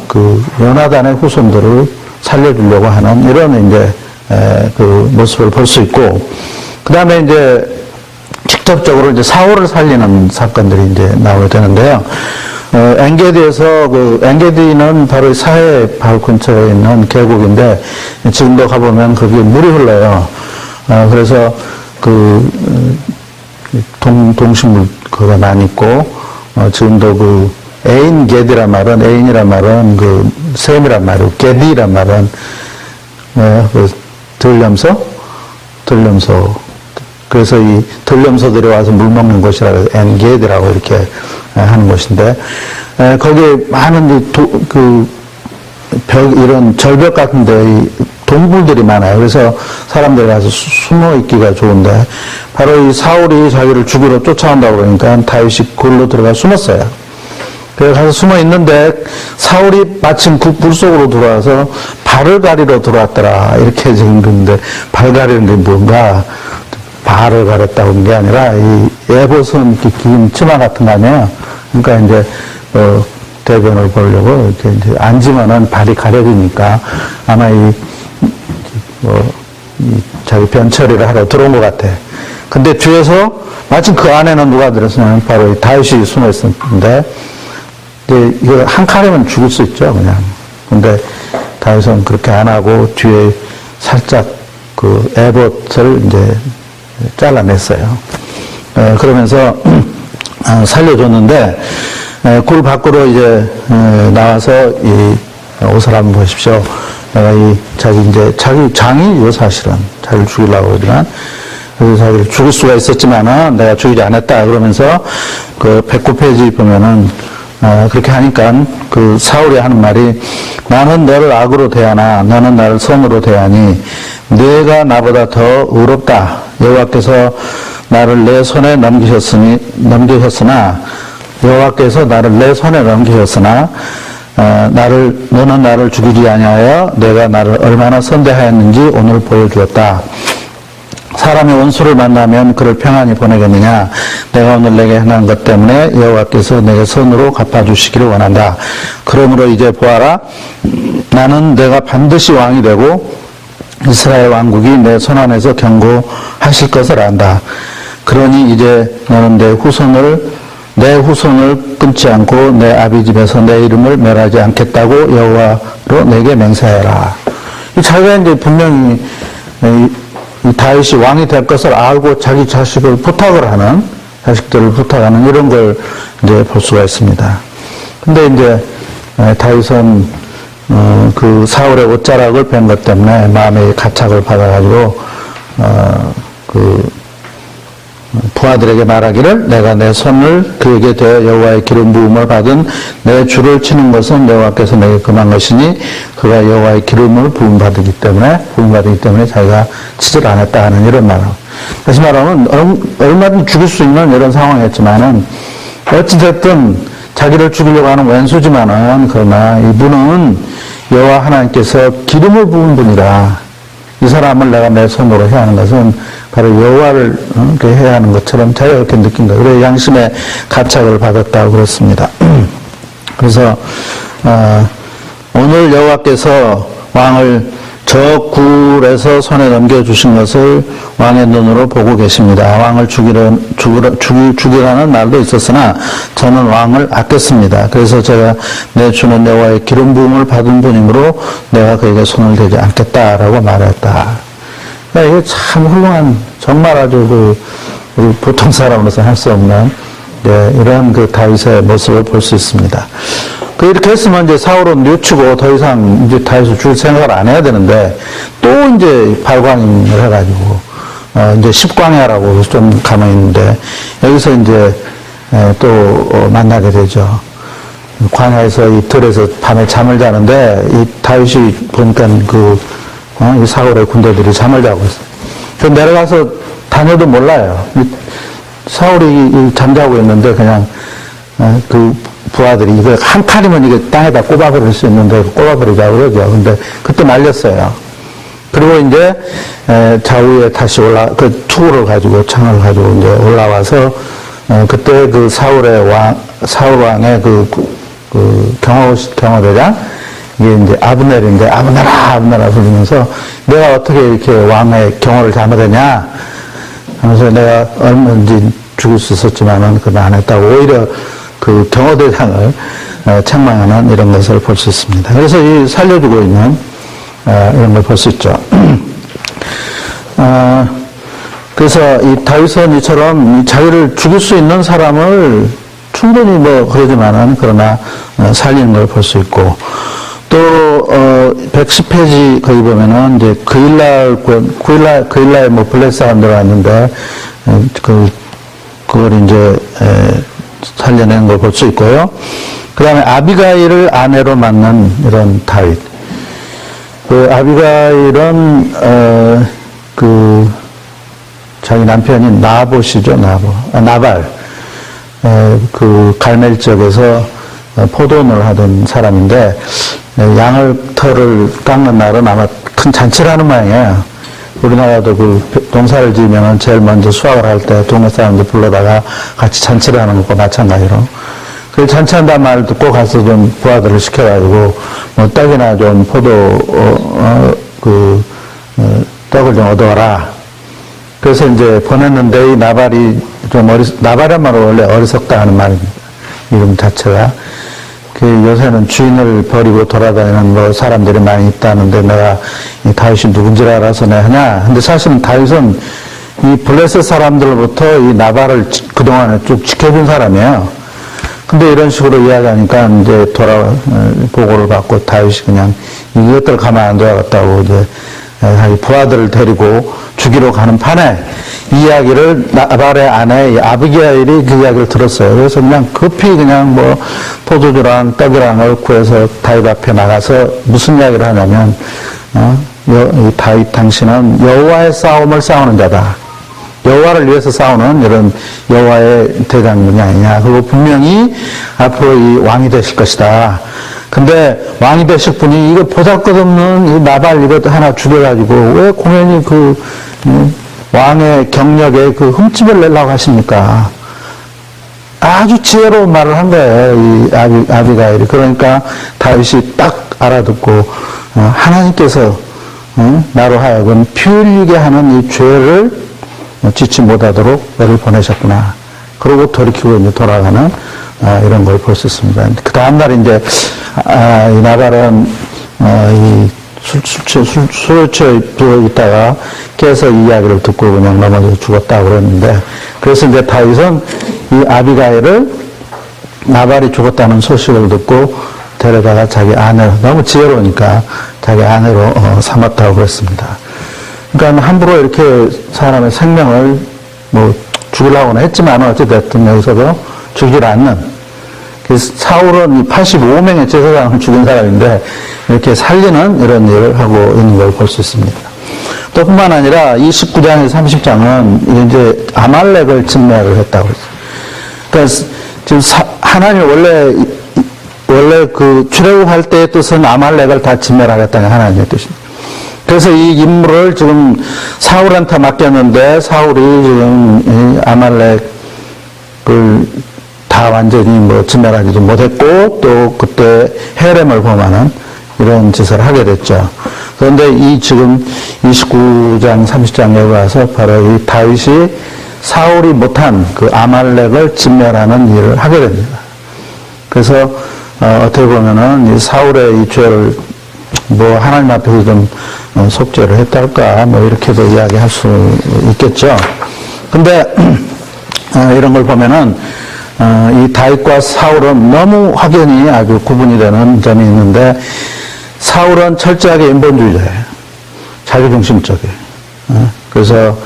그 요나단의 후손들을 살려주려고 하는 이런 이제 그 모습을 볼 수 있고 그 다음에 이제 직접적으로 이제 사울을 살리는 사건들이 이제 나오게 되는데요. 엔게디에서 엔게디는 바로 사해 바로 근처에 있는 계곡인데 지금도 가보면 거기에 물이 흘러요. 그래서 동식물 그거 많이 있고 지금도 에인게디란 말은 에인이란 말은 셈이란 말이고 게디란 말은 들염소 그래서 이 들염소들이 와서 물 먹는 곳이라 엔게디라고 이렇게 하는 곳인데 거기에 많은 이런 절벽 같은데 동굴들이 많아요. 그래서 사람들이 가서 숨어 있기가 좋은데 바로 이 사울이 자기를 죽이러 쫓아온다고 그러니까 다윗이 그걸로 들어가 숨었어요. 그래서 가서 숨어 있는데 사울이 마침 그 불 속으로 들어와서 발을 가리러 들어왔더라. 이렇게 지금 그런데 발 가리는 게 뭔가 발을 가렸다고 하는 게 아니라 이 에봇은 긴 치마 같은 거 아니에요. 그러니까 이제 대변을 보려고 이렇게 이제 앉으면은 발이 가려지니까 아마 자기 변 처리를 하러 들어온 것 같아. 근데 뒤에서 마침 그 안에는 누가 들었으면 바로 다윗이 숨어 있었는데 이제 이거 한 칼이면 죽을 수 있죠, 그냥. 근데 다윗은 그렇게 안 하고 뒤에 살짝 그 에봇을 이제 잘라냈어요. 그러면서 살려줬는데 굴 밖으로 이제 나와서 이 옷을 한번 보십시오. 내가 자기 장이요 사실은 자기를 죽이려고 그러지만 그래서 자기를 죽일 수가 있었지만은 내가 죽이지 않았다 그러면서 그 109페이지 보면은 그렇게 하니까 그 사울이 하는 말이 나는 너를 악으로 대하나 너는 나를 선으로 대하니 네가 나보다 더 의롭다. 여호와께서 나를 내 손에 넘기셨으나 여호와께서 나를 내 손에 넘기셨으나 너는 나를 죽이지 아니하여 내가 나를 얼마나 선대하였는지 오늘 보여주었다. 사람의 원수를 만나면 그를 평안히 보내겠느냐. 내가 오늘 내게 행한 것 때문에 여호와께서 내게 선으로 갚아주시기를 원한다. 그러므로 이제 보아라. 나는 내가 반드시 왕이 되고 이스라엘 왕국이 내 손안에서 경고하실 것을 안다. 그러니 이제 너는 내 후손을 끊지 않고 내 아비 집에서 내 이름을 멸하지 않겠다고 여호와로 내게 맹세하라. 자기가 이제 분명히 이 다윗이 왕이 될 것을 알고 자기 자식을 부탁을 하는, 자식들을 부탁하는 이런 걸 이제 볼 수가 있습니다. 근데 이제 다윗은 그 사울의 옷자락을 뺀 것 때문에 마음의 가착을 받아가지고 그 부하들에게 말하기를 내가 내 손을 그에게 대어 여호와의 기름 부음을 받은 내 주를 치는 것은 여호와께서 내게 금한 것이니 그가 여호와의 기름을 부음받기 때문에 자기가 치질 않았다 하는 이런 말을. 다시 말하면 얼마든지 죽일 수 있는 이런 상황이었지만은 어찌됐든 자기를 죽이려고 하는 왼수지만은 그러나 이분은 여호와 하나님께서 기름을 부은 분이라 이 사람을 내가 내 손으로 해야 하는 것은 바로 여호와를 해야 하는 것처럼 자기가 그렇게 느낀 거예요. 그래서 양심의 가착을 받았다고 그랬습니다. 그래서 오늘 여호와께서 왕을 저 굴에서 손에 넘겨주신 것을 왕의 눈으로 보고 계십니다. 왕을 죽이라는 말도 있었으나 저는 왕을 아꼈습니다. 그래서 제가 내 주는 여호와의 기름 부음을 받은 분이므로 내가 그에게 손을 대지 않겠다라고 말했다. 그러니까 이게 참 훌륭한, 정말 아주 우리 보통 사람으로서 할 수 없는 이런 그 다윗의 모습을 볼 수 있습니다. 이렇게 했으면 이제 사울은 뉘우치고 더 이상 이제 다윗을 죽일 생각을 안 해야 되는데 또 이제 발광임을 해가지고 이제 10광야라고 좀 가만히 있는데 여기서 이제 또 만나게 되죠. 광야에서 이 들에서 밤에 잠을 자는데 이 다윗이 보니까 이 사울의 군대들이 잠을 자고 있어요. 그래서 내려가서 다녀도 몰라요. 사울이 잠자고 있는데 그냥 그 부하들이 이거 한 칼이면 이게 땅에다 꼽아버릴 수 있는데 꼽아버리자고 그러죠. 근데 그때 말렸어요. 그리고 이제 좌우에 다시 그 투구를 가지고 창을 가지고 이제 올라와서 그때 그 사울 왕의 그 경호대장 이게 이제 아브넬인데 아브넬아 부르면서 내가 어떻게 이렇게 왕의 경호를 잘못했냐 하면서 내가 얼마든지 죽을 수 있었지만은 그건 안 했다고 오히려 그 경호대장을 책망하는 이런 것을 볼 수 있습니다. 그래서 이 살려주고 있는 이런 걸 볼 수 있죠. 그래서 이 다윗은 이처럼 자기를 죽일 수 있는 사람을 충분히 그러지만은 그러나 살리는 걸 볼 수 있고 또 110페이지 거기 보면은 이제 그일라에 블레셋 사람들 왔는데 그걸 이제 살려낸 걸 볼 수 있고요. 그 다음에 아비가일을 아내로 만난 이런 다윗. 아비가일은, 자기 남편이 나봇이죠, 나발. 그 갈멜 지역에서 포도원을 하던 사람인데, 털을 깎는 날은 아마 큰 잔치를 하는 모양이에요. 우리나라도 농사를 지으면 제일 먼저 수확을 할 때 동네 사람들 불러다가 같이 잔치를 하는 것과 마찬가지로. 그 잔치한다는 말을 듣고 가서 좀 부하들을 시켜가지고, 떡이나 좀 떡을 좀 얻어와라. 그래서 이제 보냈는데 이 나발이 나발이란 말은 원래 어리석다 하는 말입니다. 이름 자체가. 요새는 주인을 버리고 돌아다니는 사람들이 많이 있다는데 내가 이 다윗이 누군지 알아서 내가 하냐. 근데 사실은 다윗은 이 블레셋 사람들로부터 이 나발을 그동안에 쭉 지켜준 사람이에요. 근데 이런 식으로 이야기하니까 이제 보고를 받고 다윗이 그냥 이것들 가만 안 둬야겠다고 이제 자기 부하들을 데리고 죽이러 가는 판에 이 이야기를 나발의 아내 아비게일이 그 이야기를 들었어요. 그래서 그냥 급히 그냥 포도주랑 떡이랑을 구해서 다윗 앞에 나가서 무슨 이야기를 하냐면 다윗 당신은 여호와의 싸움을 싸우는 자다. 여호와를 위해서 싸우는 이런 여호와의 대장군이 아니냐. 그리고 분명히 앞으로 이 왕이 되실 것이다. 근데 왕이 되실 분이 이거 보잘것없는 이 나발 이것 하나 죽여가지고 왜 공연히 왕의 경력에 흠집을 내려고 하십니까? 아주 지혜로운 말을 한 거예요. 이 아비가일이. 그러니까 다윗이 딱 알아듣고 하나님께서 나로 하여금 피 흘리게 하는 이 죄를 짓지 못하도록 너를 보내셨구나. 그러고 돌이키고 이제 돌아가는 이런 걸 볼 수 있습니다. 그 다음날 이제 이 나발은 이 술에 취해 있다가 깨서 이야기를 듣고 그냥 넘어져 죽었다고 그랬는데, 그래서 이제 다윗은 이 아비가일을 나발이 죽었다는 소식을 듣고 데려다가 자기 아내로, 너무 지혜로우니까 자기 아내로 삼았다고 그랬습니다. 그러니까 함부로 이렇게 사람의 생명을 뭐 죽으려고는 했지만 어찌됐든 여기서도 죽이지 않는, 사울은 85명의 제사장을 죽인 사람인데 이렇게 살리는 이런 일을 하고 있는 걸 볼 수 있습니다. 또 뿐만 아니라 29장에서 30장은 이제 아말렉을 진멸을 했다고 했어요. 그러니까 지금 하나님 원래 그 출애굽할 때의 뜻은 아말렉을 다 진멸하겠다는 하나님의 뜻입니다. 그래서 이 임무를 지금 사울한테 맡겼는데 사울이 지금 이 아말렉을 다 완전히 뭐 진멸하지도 못했고 또 그때 헤렘을 범하는 이런 짓을 하게 됐죠. 그런데 이 지금 29장 30장에 와서 바로 이 다윗이 사울이 못한 그 아말렉을 진멸하는 일을 하게 됩니다. 그래서 어떻게 보면은 이 사울의 이 죄를 뭐 하나님 앞에서 좀 속죄를 했달까 뭐 이렇게도 이야기할 수 있겠죠. 근데 이런 걸 보면은 이 다윗과 사울은 너무 확연히 아주 구분이 되는 점이 있는데, 사울은 철저하게 인본주의자예요. 자기중심적이에요. 그래서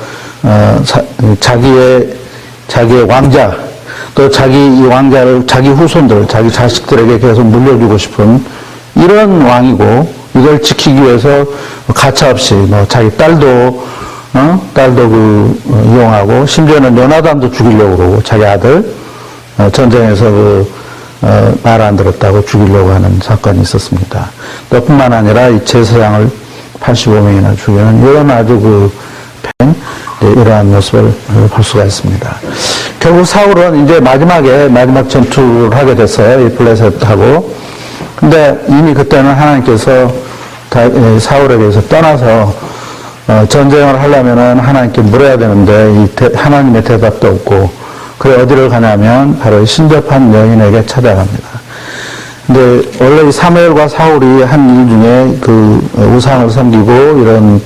자기의 왕자, 또 자기 이 왕자를 자기 후손들, 자기 자식들에게 계속 물려주고 싶은 이런 왕이고, 이걸 지키기 위해서 가차없이 뭐 자기 딸도 이용하고, 심지어는 요나단도 죽이려고 그러고, 자기 아들 전쟁에서 말 안 들었다고 죽이려고 하는 사건이 있었습니다. 또 뿐만 아니라 이 제사장을 85명이나 죽이는 이런 아주 이러한 모습을 볼 수가 있습니다. 결국 사울은 이제 마지막 전투를 하게 됐어요. 이 블레셋하고. 근데 이미 그때는 하나님께서 사울에게서 떠나서 전쟁을 하려면은 하나님께 물어야 되는데 하나님의 대답도 없고, 그래 어디를 가냐면 바로 신접한 여인에게 찾아갑니다. 근데 원래 이 사무엘과 사울이 한 일 중에 그 우상을 섬기고 이런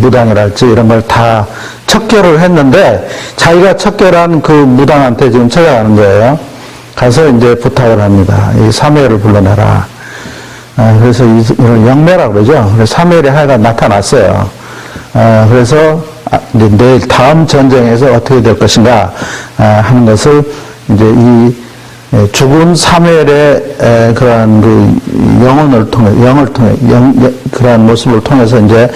무당이랄지 이런 걸 다 척결을 했는데, 자기가 척결한 그 무당한테 지금 찾아가는 거예요. 가서 이제 부탁을 합니다. 이 사무엘을 불러내라. 그래서 이걸 영매라고 그러죠. 그래서 사무엘이 하여간 나타났어요. 그래서 내일 다음 전쟁에서 어떻게 될 것인가 하는 것을 이제 이 죽은 사무엘의 그러한 그 영을 통해 그러한 모습을 통해서 이제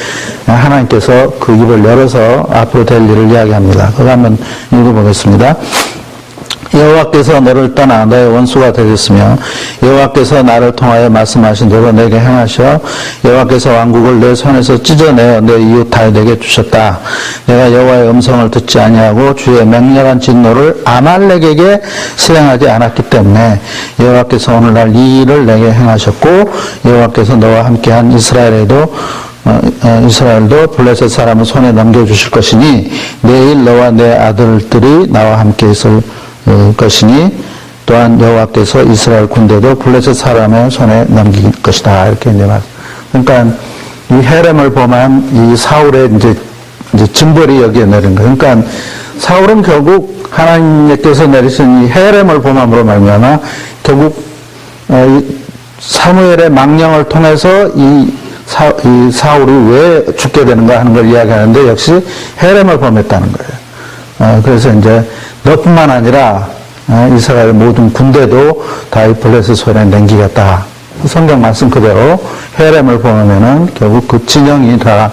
하나님께서 그 입을 열어서 앞으로 될 일을 이야기합니다. 그거 한번 읽어보겠습니다. 여호와께서 너를 떠나 너의 원수가 되겠으며 여호와께서 나를 통하여 말씀하신 대로 내게 행하셔 여호와께서 왕국을 내 손에서 찢어내어 내 이웃 다윗에게 주셨다. 내가 여호와의 음성을 듣지 아니하고 주의 맹렬한 진노를 아말렉에게 수행하지 않았기 때문에 여호와께서 오늘날 이 일을 내게 행하셨고 여호와께서 너와 함께한 이스라엘도 블레셋 사람을 손에 넘겨주실 것이니 내일 너와 내 아들들이 나와 함께 있을 것이니 또한 여호와께서 이스라엘 군대도 블레셋 사람의 손에 넘길 것이다. 이렇게 이제 말. 그러니까 이 헤렘을 범한 이 사울의 이제 징벌이 여기에 내린 거예요. 그러니까 사울은 결국 하나님께서 내리신 이 헤렘을 범함으로 말미암아 결국 사무엘의 망령을 통해서 이 사울이 왜 죽게 되는가 하는 걸 이야기하는데 역시 헤렘을 범했다는 거예요. 그래서 이제 너뿐만 아니라 이스라엘 모든 군대도 다윗 블레셋 손에 넘기겠다. 성경 말씀 그대로 헤렘을 보면은 결국 그 진영이 다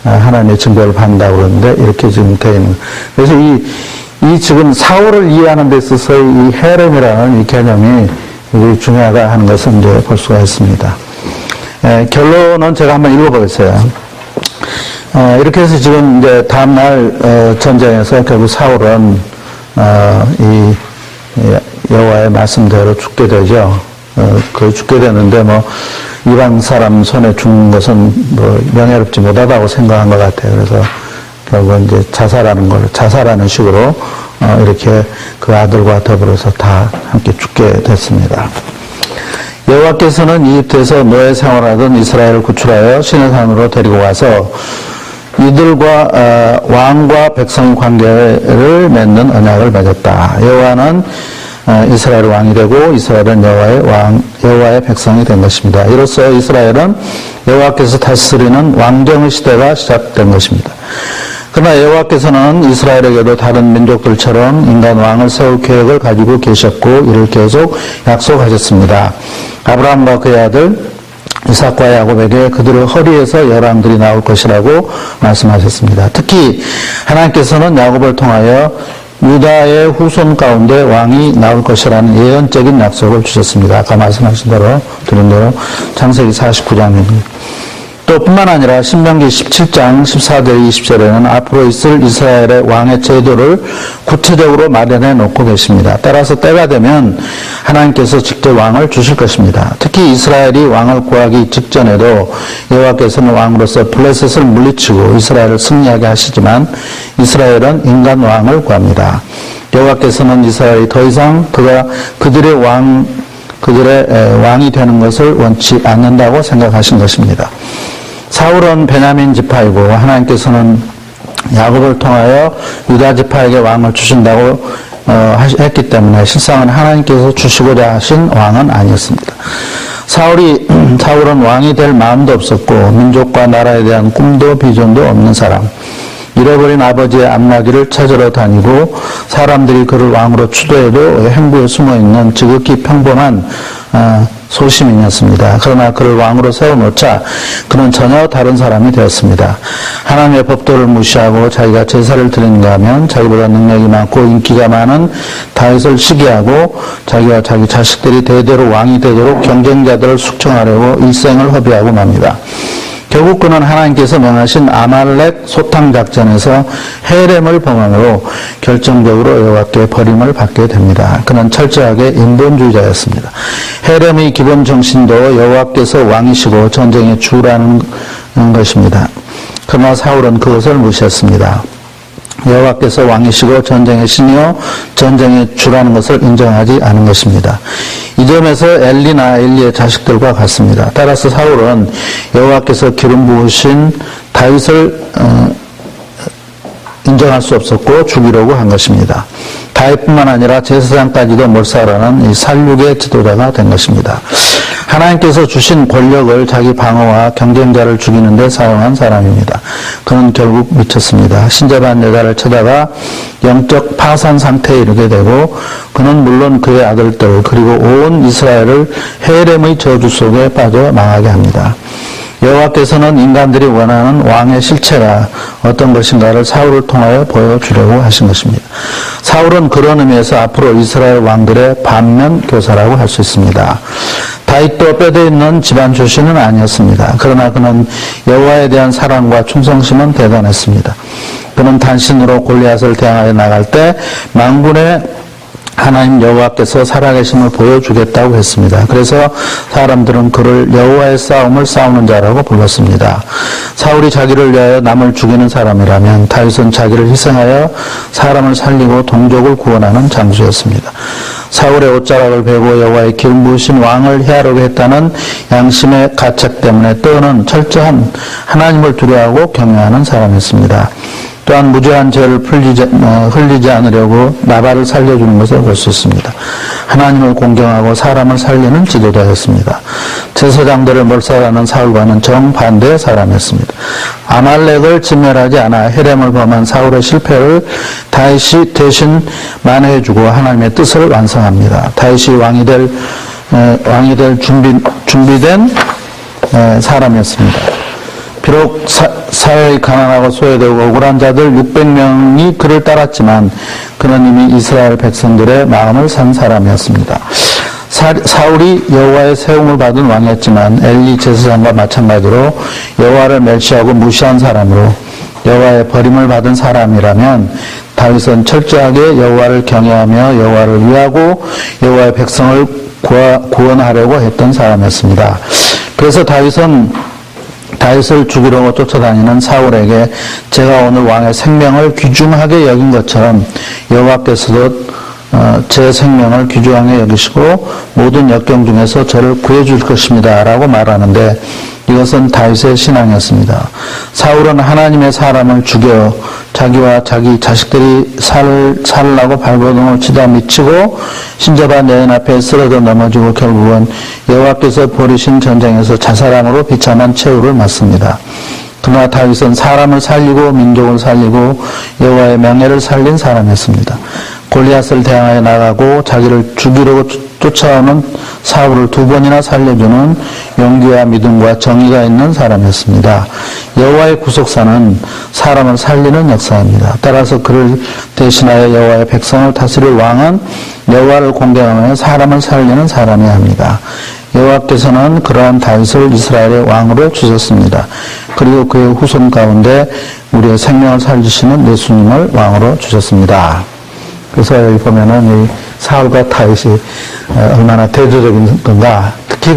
하나님의 징벌을 받는다고 그러는데 이렇게 지금 되어 있는. 그래서 이 지금 사울을 이해하는 데 있어서 이 헤렘이라는 이 개념이 굉장히 중요하다 하는 것을 이제 볼 수가 있습니다. 결론은 제가 한번 읽어보겠어요. 이렇게 해서 지금 이제 다음날 전쟁에서 결국 사울은 이 여호와의 말씀대로 죽게 되죠. 그 죽게 되는데 뭐 이방 사람 손에 죽는 것은 뭐 명예롭지 못하다고 생각한 것 같아요. 그래서 결국 이제 자살하는 식으로 이렇게 그 아들과 더불어서 다 함께 죽게 됐습니다. 여호와께서는 이집트에서 노예 생활하던 이스라엘을 구출하여 시내산으로 데리고 가서 이들과 왕과 백성의 관계를 맺는 언약을 맺었다. 여호와는 이스라엘 왕이 되고 이스라엘은 여호와의 백성이 된 것입니다. 이로써 이스라엘은 여호와께서 다스리는 왕정의 시대가 시작된 것입니다. 그러나 여호와께서는 이스라엘에게도 다른 민족들처럼 인간 왕을 세울 계획을 가지고 계셨고 이를 계속 약속하셨습니다. 아브라함과 그의 아들 이삭과 야곱에게 그들의 허리에서 열왕들이 나올 것이라고 말씀하셨습니다. 특히 하나님께서는 야곱을 통하여 유다의 후손 가운데 왕이 나올 것이라는 예언적인 약속을 주셨습니다. 아까 말씀하신 대로 드린 대로 창세기 49장입니다. 또 뿐만 아니라 신명기 17장 14절 20절에는 앞으로 있을 이스라엘의 왕의 제도를 구체적으로 마련해 놓고 계십니다. 따라서 때가 되면 하나님께서 직접 왕을 주실 것입니다. 특히 이스라엘이 왕을 구하기 직전에도 여호와께서는 왕으로서 블레셋을 물리치고 이스라엘을 승리하게 하시지만 이스라엘은 인간 왕을 구합니다. 여호와께서는 이스라엘이 더 이상 그들의 왕이 되는 것을 원치 않는다고 생각하신 것입니다. 사울은 베냐민 지파이고 하나님께서는 야곱을 통하여 유다 지파에게 왕을 주신다고 했기 때문에 실상은 하나님께서 주시고자 하신 왕은 아니었습니다. 사울은 왕이 될 마음도 없었고 민족과 나라에 대한 꿈도 비전도 없는 사람, 잃어버린 아버지의 암나기를 찾으러 다니고 사람들이 그를 왕으로 추도해도 행부에 숨어있는 지극히 평범한 소시민이었습니다. 그러나 그를 왕으로 세워놓자 그는 전혀 다른 사람이 되었습니다. 하나님의 법도를 무시하고 자기가 제사를 드리는가 하면 자기보다 능력이 많고 인기가 많은 다윗을 시기하고 자기와 자기 자식들이 대대로 왕이 되도록 경쟁자들을 숙청하려고 일생을 허비하고 맙니다. 결국 그는 하나님께서 명하신 아말렉 소탕 작전에서 헤렘을 범함으로 결정적으로 여호와께 버림을 받게 됩니다. 그는 철저하게 인본주의자였습니다. 헤렘의 기본 정신도 여호와께서 왕이시고 전쟁의 주라는 것입니다. 그러나 사울은 그것을 무시했습니다. 여호와께서 왕이시고 전쟁의 신이요 전쟁의 주라는 것을 인정하지 않은 것입니다. 이 점에서 엘리의 자식들과 같습니다. 따라서 사울은 여호와께서 기름 부으신 다윗을 인정할 수 없었고 죽이려고 한 것입니다. 다윗뿐만 아니라 제사장까지도 몰살하는 이 살육의 지도자가 된 것입니다. 하나님께서 주신 권력을 자기 방어와 경쟁자를 죽이는 데 사용한 사람입니다. 그는 결국 미쳤습니다. 신접한 여자를 찾아가 영적 파산 상태에 이르게 되고 그는 물론 그의 아들들 그리고 온 이스라엘을 헤렘의 저주 속에 빠져 망하게 합니다. 여호와께서는 인간들이 원하는 왕의 실체가 어떤 것인가를 사울을 통하여 보여주려고 하신 것입니다. 사울은 그런 의미에서 앞으로 이스라엘 왕들의 반면 교사라고 할 수 있습니다. 다윗도 뼈대 있는 집안 출신은 아니었습니다. 그러나 그는 여호와에 대한 사랑과 충성심은 대단했습니다. 그는 단신으로 골리앗을 대항하여 나갈 때 만군의 하나님 여호와께서 살아계심을 보여주겠다고 했습니다. 그래서 사람들은 그를 여호와의 싸움을 싸우는 자라고 불렀습니다. 사울이 자기를 위하여 남을 죽이는 사람이라면 다윗은 자기를 희생하여 사람을 살리고 동족을 구원하는 장수였습니다. 사울의 옷자락을 베고 여호와의 기름 부으신 왕을 해하려고 했다는 양심의 가책 때문에 또는 철저한 하나님을 두려워하고 경외하는 사람이었습니다. 또한 무죄한 죄를 흘리지 않으려고 나발을 살려주는 것을 볼 수 있습니다. 하나님을 공경하고 사람을 살리는 지도자였습니다. 제사장들을 몰살하는 사울과는 정반대의 사람이었습니다. 아말렉을 진멸하지 않아 헤렘을 범한 사울의 실패를 다윗이 대신 만회해주고 하나님의 뜻을 완성합니다. 다윗이 왕이 될 준비된 사람이었습니다. 비록 사회의 가난하고 소외되고 억울한 자들 600명이 그를 따랐지만 그는 이미 이스라엘 백성들의 마음을 산 사람이었습니다. 사울이 여호와의 세움을 받은 왕이었지만 엘리 제사장과 마찬가지로 여호와를 멸시하고 무시한 사람으로 여호와의 버림을 받은 사람이라면 다윗은 철저하게 여호와를 경외하며 여호와를 위하고 여호와의 백성을 구원하려고 했던 사람이었습니다. 그래서 다윗을 죽이려고 쫓아다니는 사울에게 제가 오늘 왕의 생명을 귀중하게 여긴 것처럼 여호와께서도 제 생명을 귀중하게 여기시고 모든 역경 중에서 저를 구해줄 것입니다 라고 말하는데, 이것은 다윗의 신앙이었습니다. 사울은 하나님의 사람을 죽여 자기와 자기 자식들이 살라고 발버둥을 치다 미치고 신접한 여인 앞에 쓰러져 넘어지고 결국은 여호와께서 벌이신 전쟁에서 자살함으로 비참한 최후를 맞습니다. 그러나 다윗은 사람을 살리고 민족을 살리고 여호와의 명예를 살린 사람이었습니다. 골리앗을 대항하여 나가고 자기를 죽이려고 쫓아오는 사울을 2번이나 살려주는 용기와 믿음과 정의가 있는 사람이었습니다. 여호와의 구속사는 사람을 살리는 역사입니다. 따라서 그를 대신하여 여호와의 백성을 다스릴 왕은 여호와를 공경하며 사람을 살리는 사람이어야 합니다. 여호와께서는 그러한 다윗을 이스라엘의 왕으로 주셨습니다. 그리고 그의 후손 가운데 우리의 생명을 살리시는 예수님을 왕으로 주셨습니다. 그래서 여기 보면은 이 사울과 다윗이 얼마나 대조적인 건가. 특히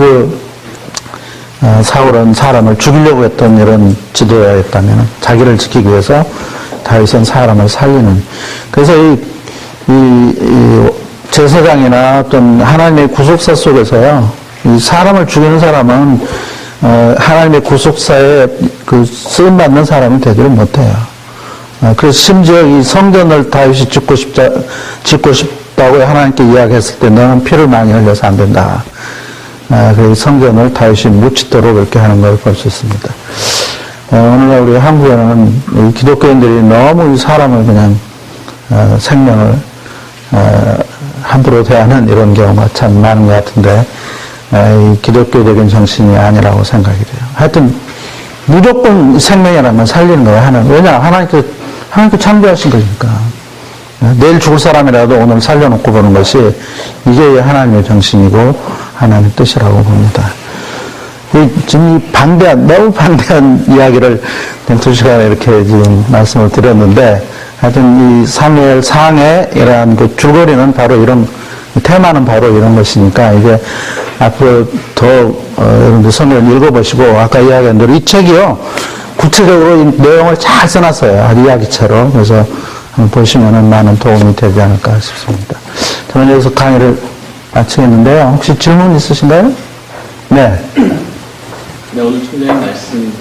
사울은 사람을 죽이려고 했던 이런 지도자였다면 자기를 지키기 위해서 다윗은 사람을 살리는. 그래서 이 제사장이나 어떤 하나님의 구속사 속에서요, 이 사람을 죽이는 사람은 하나님의 구속사에 쓰임받는 사람이 되지를 못해요. 그래서 심지어 이 성전을 다윗이 짓고 싶다고 하나님께 이야기했을 때 너는 피를 많이 흘려서 안 된다. 그래서 성전을 다윗이 못 짓도록 그렇게 하는 걸 볼 수 있습니다. 오늘날 우리 한국에는 이 기독교인들이 너무 이 사람을 그냥 생명을 함부로 대하는 이런 경우가 참 많은 것 같은데, 이 기독교적인 정신이 아니라고 생각이 돼요. 하여튼 무조건 생명이라면 살리는 거예요. 왜냐, 하나님께 창조하신 거니까. 내일 죽을 사람이라도 오늘 살려놓고 보는 것이 이게 하나님의 정신이고 하나님의 뜻이라고 봅니다. 지금 매우 반대한 이야기를 2시간에 이렇게 지금 말씀을 드렸는데, 하여튼 이 사무엘 상해이라는 그 줄거리는 바로 이런, 테마는 바로 이런 것이니까, 이제 앞으로 더 여러분들 성경을 읽어보시고, 아까 이야기한 대로 이 책이요, 구체적으로 이 내용을 잘 써놨어요. 이야기처럼. 그래서 한번 보시면은 많은 도움이 되지 않을까 싶습니다. 저는 여기서 강의를 마치겠는데요. 혹시 질문 있으신가요? 네. 네, 오늘 총장님 말씀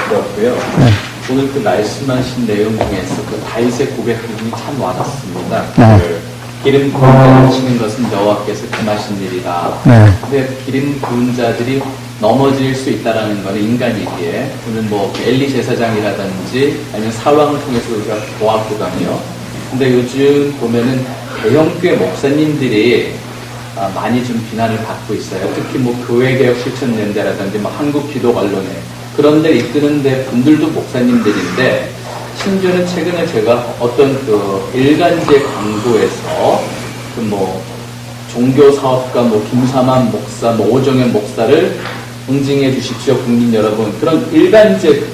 들었고요. 네. 오늘 그 말씀하신 내용 중에서 그 다윗의 고백 부분이 참 와닿습니다. 네. 기름 부은 자를 치는 것은 여호와께서 금하신 일이다. 네. 근데 기름 부은 자들이 넘어질 수 있다라는 것은 인간이기에, 오늘 뭐 엘리 제사장이라든지 아니면 사왕을 통해서 우리가 보았거든요. 근데 요즘 보면은 대형교회 목사님들이 많이 좀 비난을 받고 있어요. 특히 뭐 교회개혁 실천연대라든지 뭐 한국기독언론회 그런 데 이끄는데 분들도 목사님들인데, 심지어는 최근에 제가 어떤 일간지 광고에서 뭐 종교사업가 뭐 김사만 목사, 뭐 오정현 목사를 응징해 주십시오 국민 여러분, 그런 일간지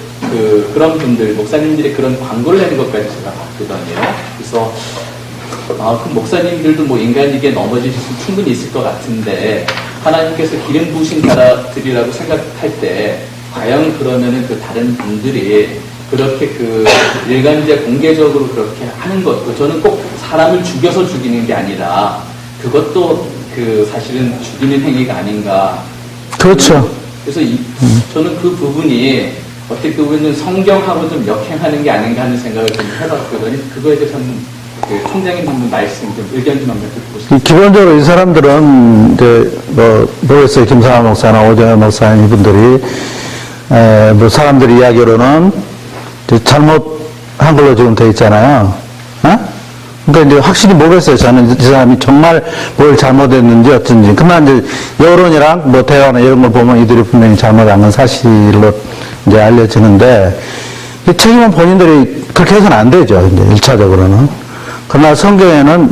그런 분들 목사님들이 그런 광고를 내는 것까지 제가 봤거든요. 그래서 그 목사님들도 뭐 인간이기에 넘어질 수 충분히 있을 것 같은데, 하나님께서 기름 부으신 자들이라고 생각할 때 과연 그러면은 다른 분들이 그렇게 일간지에 공개적으로 그렇게 하는 것도, 저는 꼭 사람을 죽여서 죽이는 게 아니라 그것도 사실은 죽이는 행위가 아닌가. 그렇죠. 그래서 저는 그 부분이 어떻게 보면 성경하고 좀 역행하는 게 아닌가 하는 생각을 좀 해봤거든요. 그거에 대해서 총장님 한번 말씀 좀 의견 좀 한번 듣고 싶습니다. 기본적으로 이 사람들은 이제 모르겠어요. 김상환 목사나 오정현 목사님 이분들이 뭐 사람들 이야기로는 잘못한 걸로 지금 돼 있잖아요. 그러니까 이제 확실히 모르겠어요. 저는 이 사람이 정말 뭘 잘못했는지 어쩐지. 그러나 이제 여론이랑 뭐 대화나 이런 걸 보면 이들이 분명히 잘못한 건 사실로 이제 알려지는데, 이 책임은 본인들이 그렇게 해서는 안 되죠. 이제 1차적으로는. 그러나 성경에는